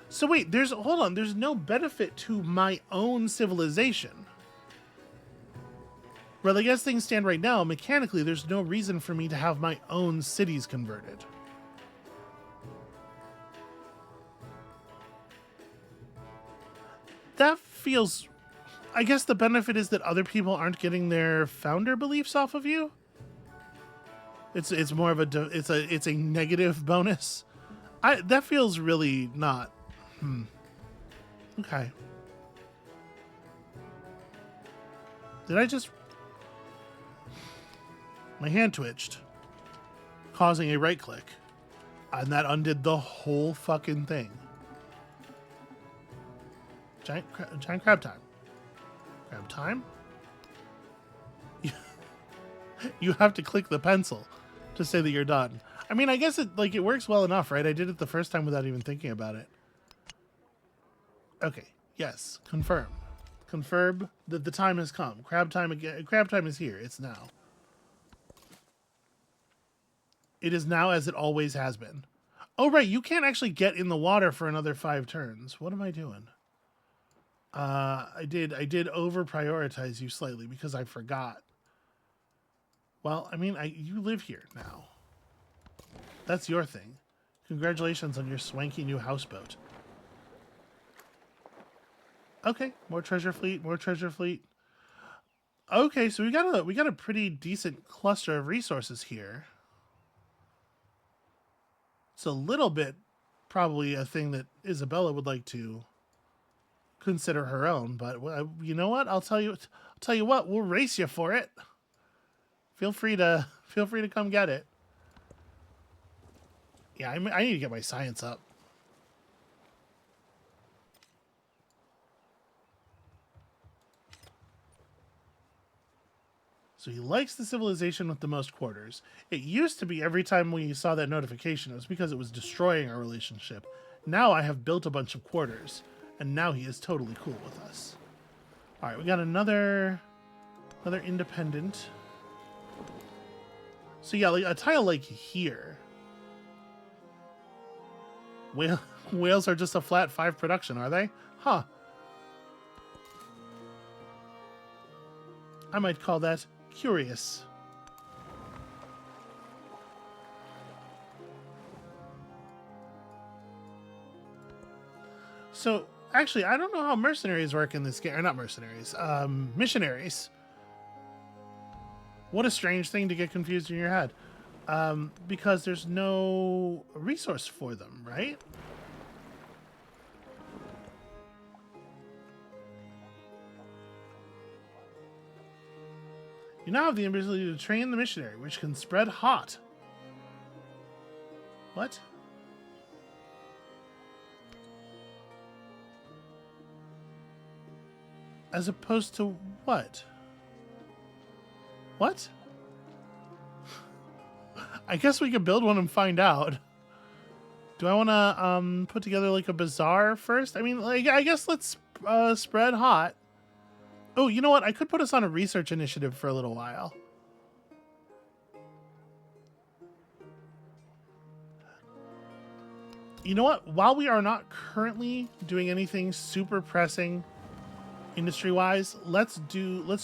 So wait, hold on, there's no benefit to my own civilization. Well, like as things stand right now, mechanically, there's no reason for me to have my own cities converted. That feels... I guess the benefit is that other people aren't getting their founder beliefs off of you. It's more of it's a negative bonus. That feels really not. Okay. Did I just... My hand twitched, causing a right click, and that undid the whole fucking thing. Giant crab time. Crab time? You have to click the pencil to say that you're done. I mean, I guess it works well enough, right? I did it the first time without even thinking about it. Okay. Yes. Confirm. Confirm that the time has come. Crab time again. Crab time is here. It's now. It is now as it always has been. Oh, right. You can't actually get in the water for another 5 turns. What am I doing? I did over prioritize you slightly because I forgot. Well, I mean, you live here now. That's your thing. Congratulations on your swanky new houseboat. Okay, more treasure fleet, more treasure fleet. Okay, so we got a pretty decent cluster of resources here. It's a little bit probably a thing that Isabella would like to consider her own, but you know what? I'll tell you what, we'll race you for it. Feel free to come get it. Yeah, I need to get my science up. So he likes the civilization with the most quarters. It used to be every time we saw that notification, it was because it was destroying our relationship. Now I have built a bunch of quarters, and now he is totally cool with us. All right, we got another independent. So yeah, like a tile like here. Whales are just a flat 5 production, are they? Huh. I might call that curious. So, actually, I don't know how mercenaries work in this game. Or not mercenaries, missionaries. What a strange thing to get confused in your head. Because there's no resource for them, right? You now have the ability to train the missionary, which can spread hot. What? As opposed to what? What? I guess we could build one and find out. Do I want to put together like a bazaar first? I mean, like, I guess let's spread hot. Oh, you know what? I could put us on a research initiative for a little while. You know what? While we are not currently doing anything super pressing industry-wise, let's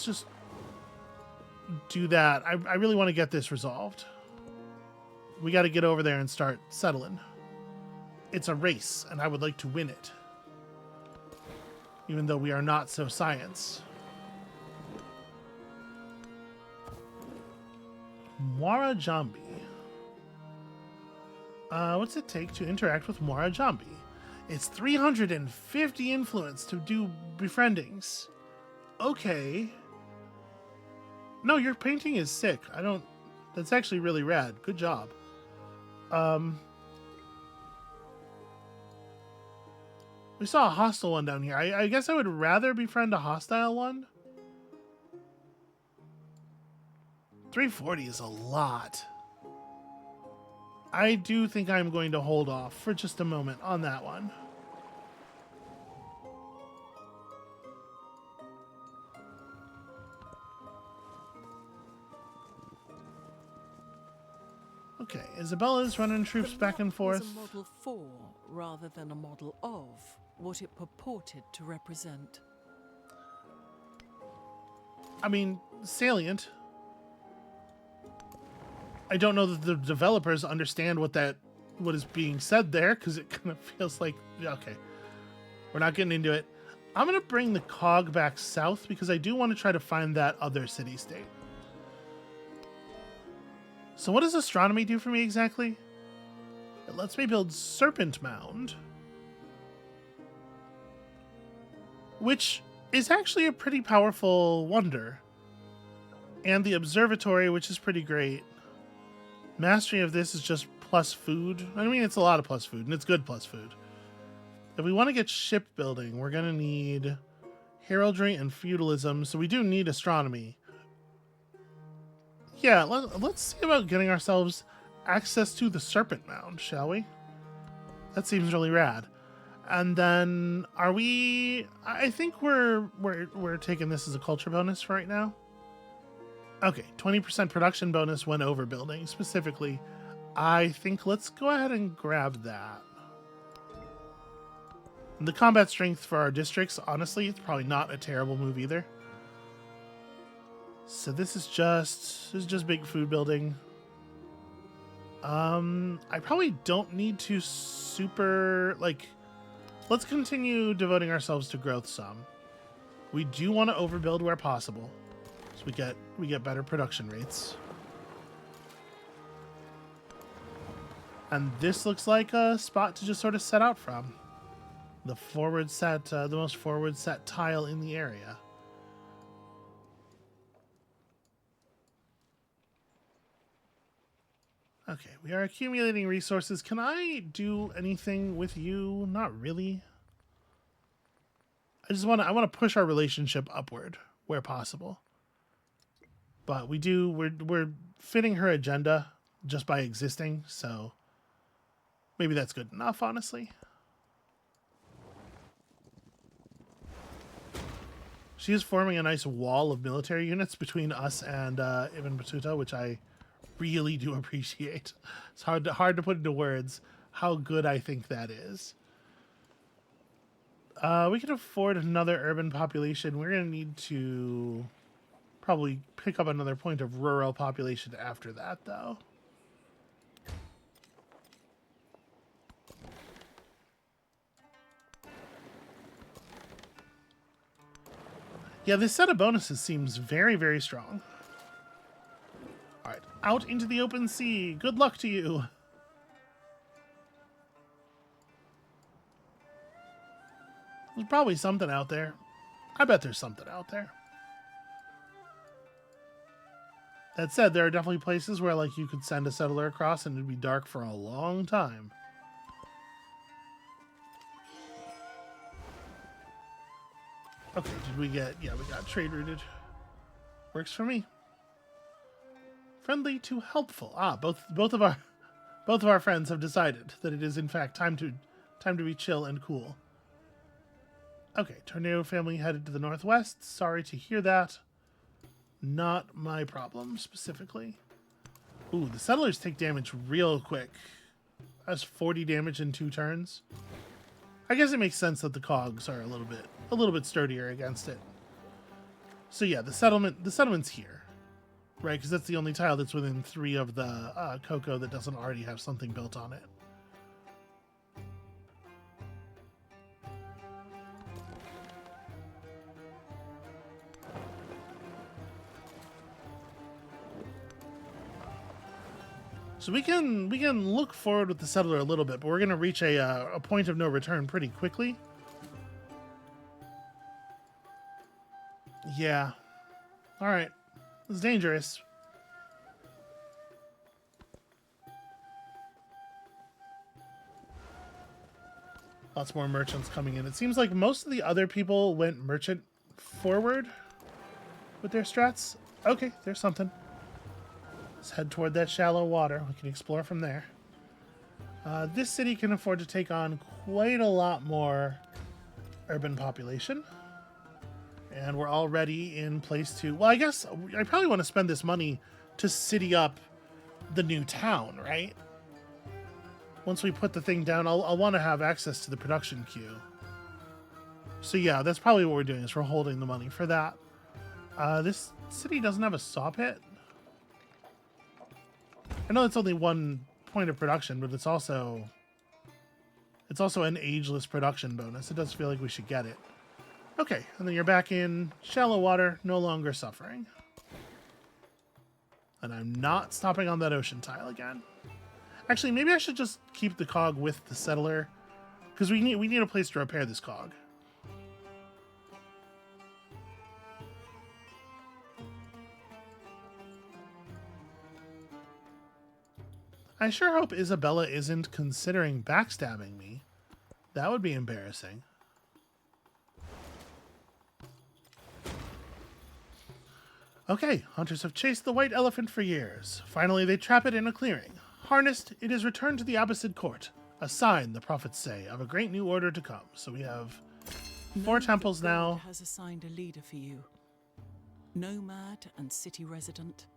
just do that. I really want to get this resolved. We got to get over there and start settling. It's a race, and I would like to win it. Even though we are not so science. Mwara Jambi. What's it take to interact with Mwara Jambi? It's 350 influence to do befriendings. Okay. No, your painting is sick. That's actually really rad. Good job. We saw a hostile one down here. I guess I would rather befriend a hostile one. 340 is a lot. I do think I'm going to hold off for just a moment on that one. Okay, Isabella's running troops back and forth. Was a model for rather than a model of what it purported to represent. I mean, salient. I don't know that the developers understand what is being said there, because it kind of feels like, okay, we're not getting into it. I'm going to bring the cog back south because I do want to try to find that other city-state. So what does astronomy do for me exactly? It lets me build Serpent Mound, which is actually a pretty powerful wonder. And the observatory, which is pretty great. Mastery of this is just plus food. I mean, it's a lot of plus food, and it's good plus food. If we want to get shipbuilding, we're going to need heraldry and feudalism, so we do need astronomy. Yeah, let's see about getting ourselves access to the Serpent Mound, shall we? That seems really rad. And then, are we... I think we're taking this as a culture bonus for right now. Okay, 20% production bonus when overbuilding, specifically. I think let's go ahead and grab that. And the combat strength for our districts, honestly, it's probably not a terrible move either. So this is just big food building. I probably don't need to super, like, let's continue devoting ourselves to growth some. We do want to overbuild where possible. So we get better production rates. And this looks like a spot to just sort of set out from. The forward set, the most forward set tile in the area. Okay, we are accumulating resources. Can I do anything with you? Not really. I want to push our relationship upward where possible. But we're fitting her agenda just by existing, so maybe that's good enough, honestly. She is forming a nice wall of military units between us and Ibn Battuta, which I really do appreciate. It's hard to put into words how good I think that is. We can afford another urban population. We're going to need to probably pick up another point of rural population after that, though. Yeah, this set of bonuses seems very, very strong. All right, out into the open sea. Good luck to you. There's probably something out there. I bet there's something out there. That said, there are definitely places where, like, you could send a settler across and it'd be dark for a long time. Okay, did we get... Yeah, we got trade routed. Works for me. Friendly to helpful. Ah, both of our friends have decided that it is in fact time to be chill and cool. Okay, tornado family headed to the northwest. Sorry to hear that. Not my problem specifically. Ooh, the settlers take damage real quick. That's 40 damage in 2 turns. I guess it makes sense that the cogs are a little bit sturdier against it. So yeah, the settlement's here, right? Because that's the only tile that's within 3 of the cocoa that doesn't already have something built on it. So we can look forward with the settler a little bit, but we're going to reach a point of no return pretty quickly. Yeah. All right. It's dangerous. Lots more merchants coming in. It seems like most of the other people went merchant forward with their strats. Okay, there's something. Let's head toward that shallow water. We can explore from there. This city can afford to take on quite a lot more urban population. And we're already in place to... Well, I guess I probably want to spend this money to city up the new town, right? Once we put the thing down, I'll want to have access to the production queue. So yeah, that's probably what we're doing, is we're holding the money for that. This city doesn't have a saw pit. I know it's only 1 point of production, but it's also an ageless production bonus. It does feel like we should get it. Okay, and then you're back in shallow water, no longer suffering. And I'm not stopping on that ocean tile again. Actually, maybe I should just keep the cog with the settler, because we need a place to repair this cog. I sure hope Isabella isn't considering backstabbing me. That would be embarrassing. Okay, hunters have chased the white elephant for years. Finally, they trap it in a clearing. Harnessed, it is returned to the Abbasid court. A sign, the prophets say, of a great new order to come. So we have 4 temples now. God has assigned a leader for you. Nomad and city resident.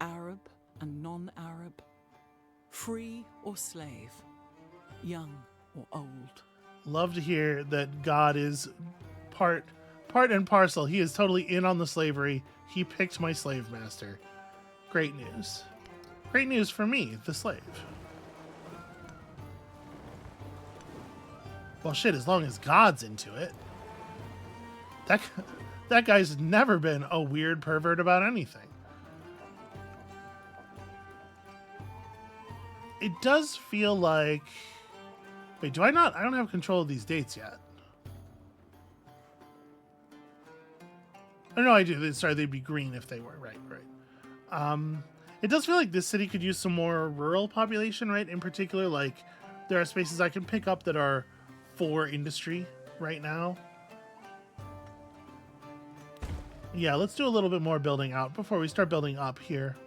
Arab and non-Arab. Free or slave. Young or old. Love to hear that God is part and parcel. He is totally in on the slavery. He picked my slave master. Great news. Great news for me, the slave. Well, shit, as long as God's into it. That guy's never been a weird pervert about anything. It does feel like... Wait, I don't have control of these dates yet. Oh, no, I do. Sorry, they'd be green if they were. Right. It does feel like this city could use some more rural population, right? In particular, like, there are spaces I can pick up that are for industry right now. Yeah, let's do a little bit more building out before we start building up here.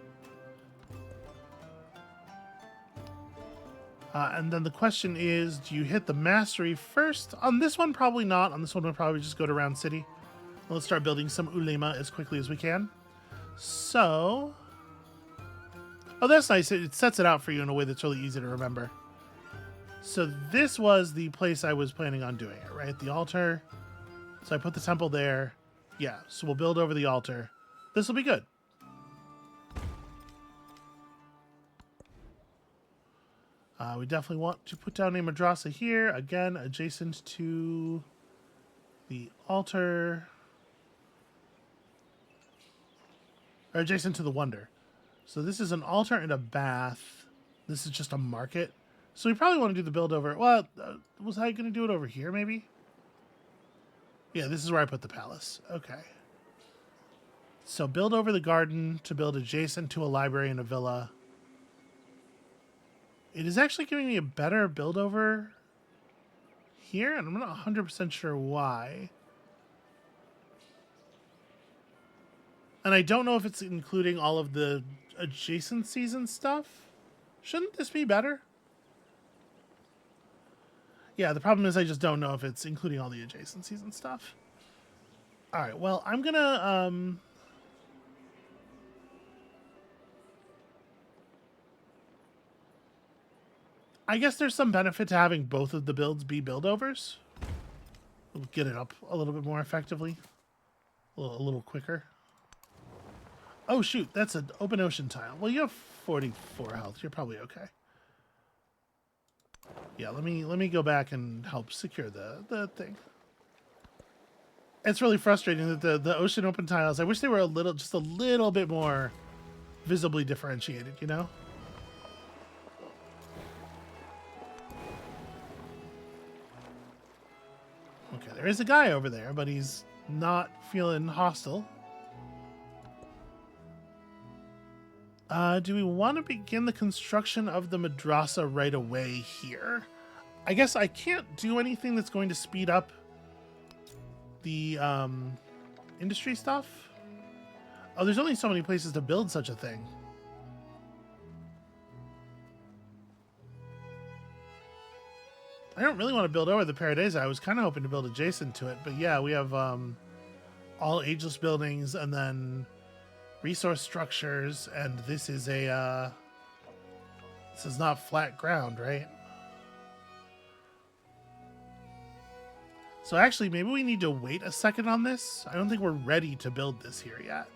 And then the question is, do you hit the mastery first? On this one, probably not. On this one, we'll probably just go to Round City. Let's start building some ulema as quickly as we can. So... Oh, that's nice. It sets it out for you in a way that's really easy to remember. So this was the place I was planning on doing it, right? The altar. So I put the temple there. Yeah, so we'll build over the altar. This will be good. We definitely want to put down a madrasa here. Again, adjacent to the altar. Or adjacent to the wonder. So this is an altar and a bath. This is just a market. So we probably want to do the build over. Well, was I going to do it over here, maybe? Yeah, this is where I put the palace. Okay. So build over the garden to build adjacent to a library and a villa. It is actually giving me a better build over here, and I'm not 100% sure why. And I don't know if it's including all of the adjacencies and stuff. Shouldn't this be better? Yeah, the problem is I just don't know if it's including all the adjacencies and stuff. All right, well, I'm gonna I guess there's some benefit to having both of the builds be build-overs. We'll get it up a little bit more effectively. A little quicker. Oh, shoot, that's an open ocean tile. Well, you have 44 health. You're probably okay. Yeah, let me go back and help secure the thing. It's really frustrating that the ocean open tiles, I wish they were just a little bit more visibly differentiated, you know? Okay, there is a guy over there, but he's not feeling hostile. Do we want to begin the construction of the madrasa right away here? I guess I can't do anything that's going to speed up the industry stuff. Oh, there's only so many places to build such a thing. I don't really want to build over the Paradise. I was kind of hoping to build adjacent to it, but yeah, we have all ageless buildings and then resource structures, and this is a this is not flat ground, right? So actually, maybe we need to wait a second on this. I don't think we're ready to build this here yet.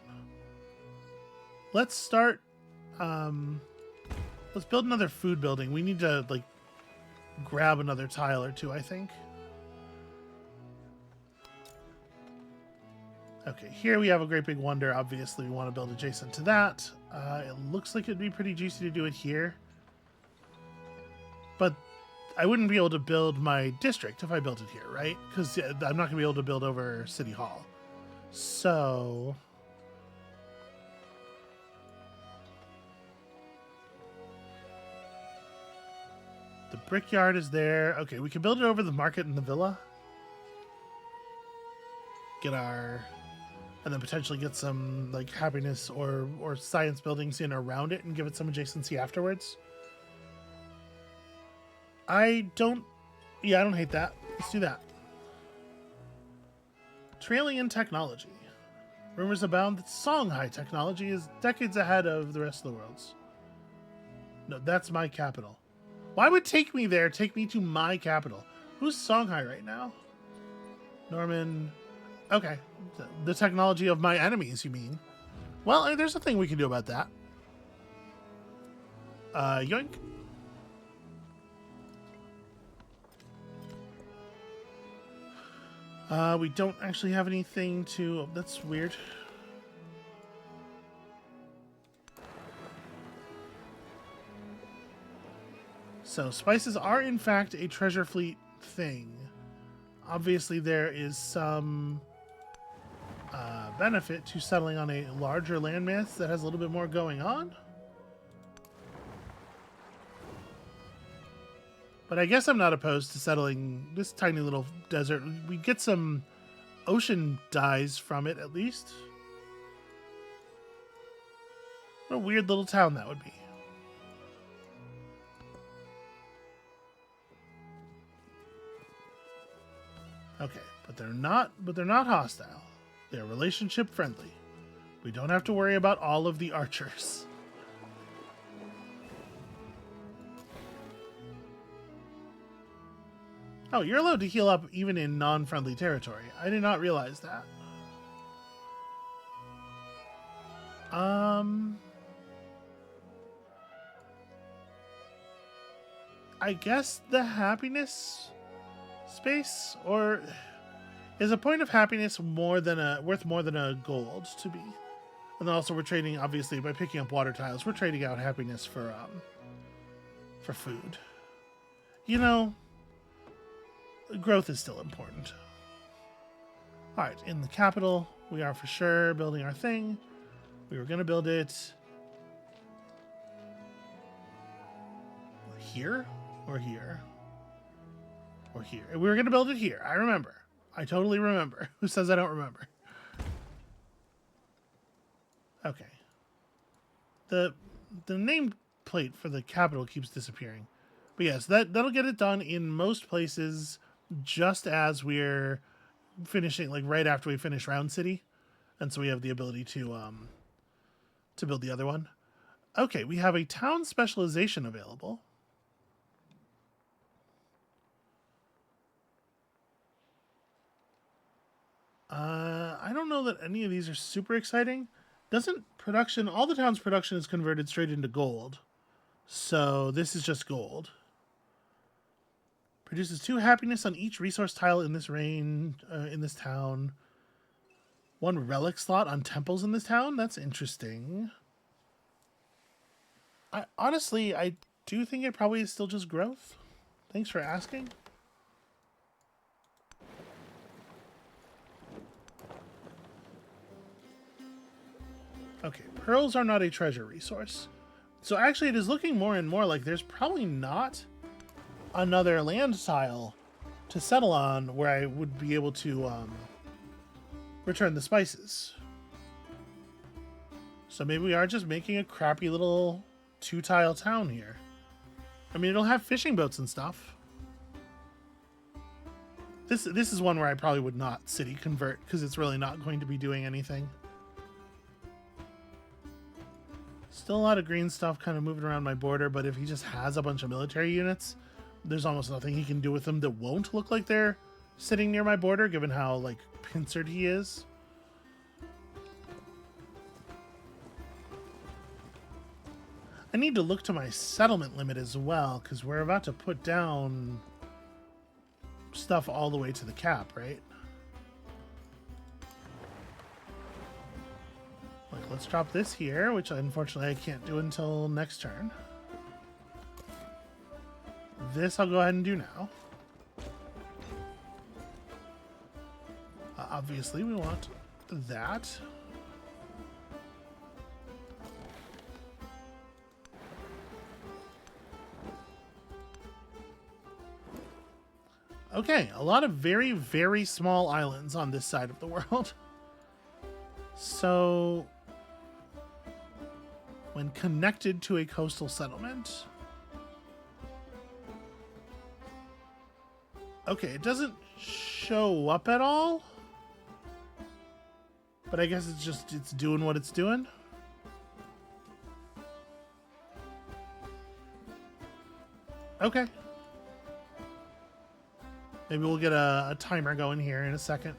Let's start. Let's build another food building. We need to like grab another tile or two, I think. Okay, here we have a great big wonder. Obviously, we want to build adjacent to that. It looks like it'd be pretty juicy to do it here. But I wouldn't be able to build my district if I built it here, right? Because I'm not going to be able to build over City Hall. So the brickyard is there. Okay, we can build it over the market and the villa. Get our... And then potentially get some like happiness or science buildings in around it and give it some adjacency afterwards. I don't hate that. Let's do that. Trailing in technology. Rumors abound that Songhai technology is decades ahead of the rest of the world's. No, that's my capital. Why would take me there take me to my capital? Who's Songhai right now? Norman... Okay. The technology of my enemies, you mean? Well, there's a thing we can do about that. Yoink. We don't actually have anything to... Oh, that's weird. So, spices are in fact a treasure fleet thing. Obviously, there is some... benefit to settling on a larger landmass that has a little bit more going on. But I guess I'm not opposed to settling this tiny little desert. We get some ocean dyes from it, at least. What a weird little town that would be. Okay, but they're not hostile. They're relationship friendly. We don't have to worry about all of the archers. Oh, you're allowed to heal up even in non-friendly territory. I did not realize that. I guess the happiness space, or... Is a point of happiness worth more than a gold to be? And then also we're trading, obviously, by picking up water tiles, we're trading out happiness for food. You know, growth is still important. Alright, in the capital, we are for sure building our thing. We were going to build it here or here or here. We were going to build it here. I remember. I totally remember. Who says I don't remember? Okay. the name plate for the capital keeps disappearing. But yes, that'll get it done in most places just as we're finishing, like right after we finish Round City. And so we have the ability to build the other one. Okay, we have a town specialization available. I don't know that any of these are super exciting. Doesn't production, all the town's production is converted straight into gold. So this is just gold. Produces 2 happiness on each resource tile in this in this town. 1 relic slot on temples in this town. That's interesting. Honestly, I do think it probably is still just growth. Thanks for asking. Okay, pearls are not a treasure resource. So actually it is looking more and more like there's probably not another land tile to settle on where I would be able to return the spices. So maybe we are just making a crappy little 2-tile town here. I mean, it'll have fishing boats and stuff. This is one where I probably would not city convert because it's really not going to be doing anything. Still a lot of green stuff kind of moving around my border, but if he just has a bunch of military units, there's almost nothing he can do with them that won't look like they're sitting near my border, given how, like, pincered he is. I need to look to my settlement limit as well, because we're about to put down stuff all the way to the cap, right? Like, let's drop this here, which unfortunately I can't do until next turn. This I'll go ahead and do now. Obviously, we want that. Okay, a lot of very, very small islands on this side of the world. So, when connected to a coastal settlement... Okay, it doesn't show up at all. But I guess it's doing what it's doing. Okay. Maybe we'll get a timer going here in a second.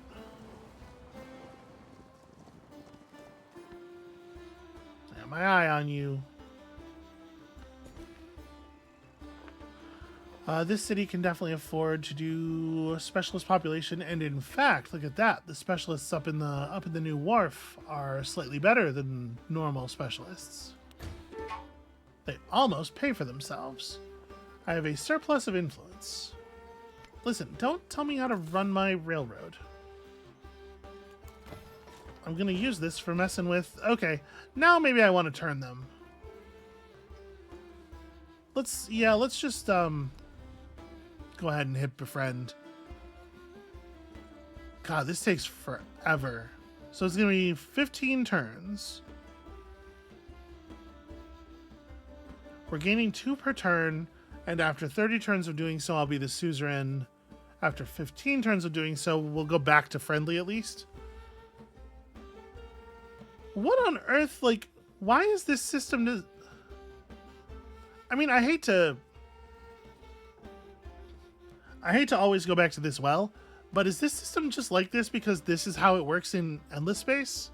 I got my eye on you. This city can definitely afford to do a specialist population, and in fact, look at that. The specialists up in the new wharf are slightly better than normal specialists. They almost pay for themselves. I have a surplus of influence. Listen, don't tell me how to run my railroad. I'm gonna use this for messing with... Okay, now maybe I want to turn them. Let's just, go ahead and hit befriend. God, this takes forever. So it's gonna be 15 turns. We're gaining 2 per turn, and after 30 turns of doing so, I'll be the suzerain. After 15 turns of doing so, we'll go back to friendly at least. What on earth, like, why is this system... I mean, I hate to always go back to this well, but is this system just like this because this is how it works in Endless Space?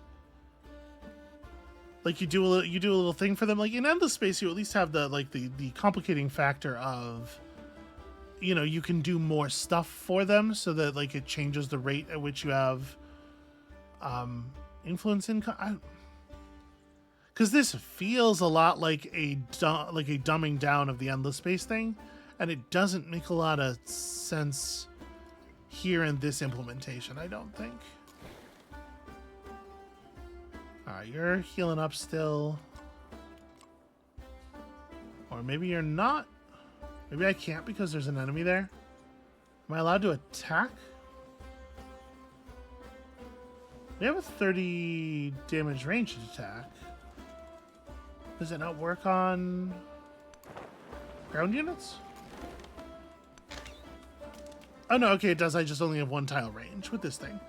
Like, you do a little thing for them. Like, in Endless Space, you at least have the complicating factor of, you know, you can do more stuff for them so that, like, it changes the rate at which you have influence income. Because this feels a lot like a dumbing down of the Endless Space thing, and it doesn't make a lot of sense here in this implementation, I don't think. Alright, you're healing up still. Or maybe you're not. Maybe I can't because there's an enemy there. Am I allowed to attack? We have a 30 damage ranged attack. Does it not work on ground units? Oh no, okay, it does. I just only have one tile range with this thing.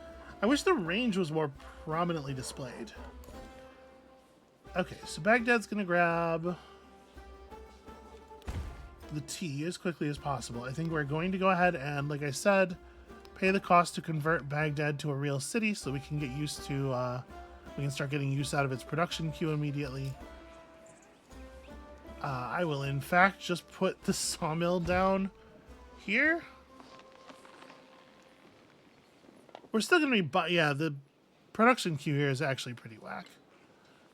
I wish the range was more prominently displayed. Okay, so Baghdad's gonna grab the tea as quickly as possible. I think we're going to go ahead and, like I said, pay the cost to convert Baghdad to a real city so we can get used to, we can start getting use out of its production queue immediately. I will, in fact, just put the sawmill down here. We're still going to be, yeah, the production queue here is actually pretty whack.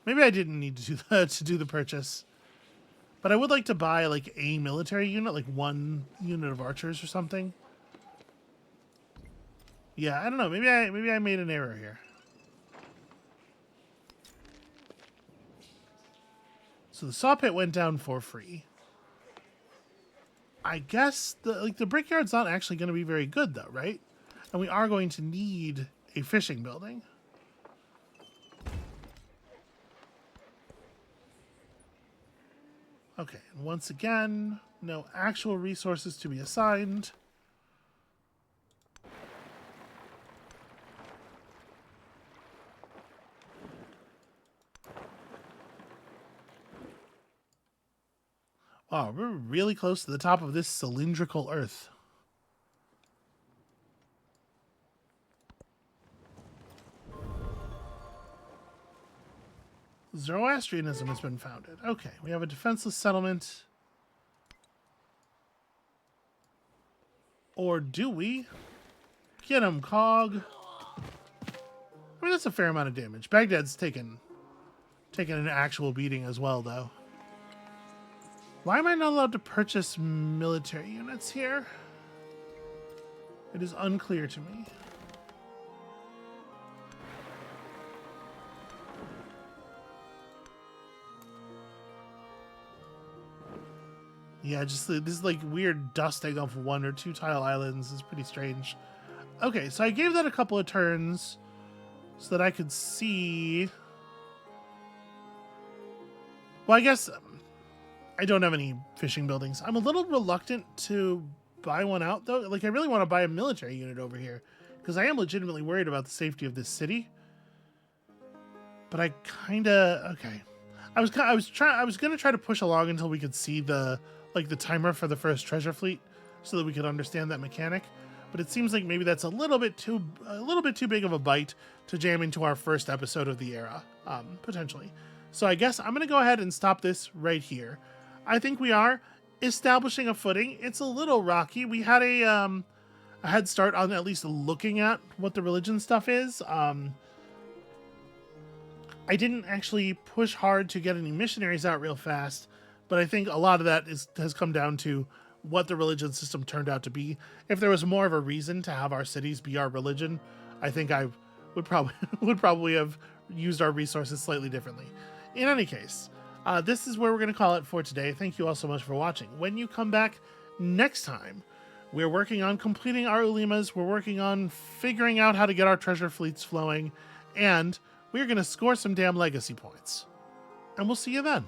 Maybe I didn't need to do that to do the purchase. But I would like to buy, like, a military unit, like one unit of archers or something. Yeah, I don't know. Maybe I made an error here. So the saw pit went down for free. I guess the brickyard's not actually going to be very good though, right? And we are going to need a fishing building. Okay, and once again, no actual resources to be assigned. Wow, we're really close to the top of this cylindrical Earth. Zoroastrianism has been founded. Okay, we have a defenseless settlement. Or do we? Get him, Cog. I mean, that's a fair amount of damage. Baghdad's taken an actual beating as well, though. Why am I not allowed to purchase military units here? It is unclear to me. Yeah, just this like weird dusting of 1 or 2 tile islands is pretty strange. Okay, so I gave that a couple of turns so that I could see. Well, I guess I don't have any fishing buildings. I'm a little reluctant to buy one out, though. Like, I really want to buy a military unit over here because I am legitimately worried about the safety of this city. But I kind of okay. I was gonna try to push along until we could see the timer for the first treasure fleet, so that we could understand that mechanic. But it seems like maybe that's a little bit too big of a bite to jam into our first episode of the era, potentially. So I guess I'm gonna go ahead and stop this right here. I think we are establishing a footing. It's a little rocky. We had a head start on at least looking at what the religion stuff is. I didn't actually push hard to get any missionaries out real fast, but I think a lot of that has come down to what the religion system turned out to be. If there was more of a reason to have our cities be our religion, I think I would probably have used our resources slightly differently. In any case, this is where we're going to call it for today. Thank you all so much for watching. When you come back next time, we're working on completing our ulemas. We're working on figuring out how to get our treasure fleets flowing, and we're going to score some damn legacy points. And we'll see you then.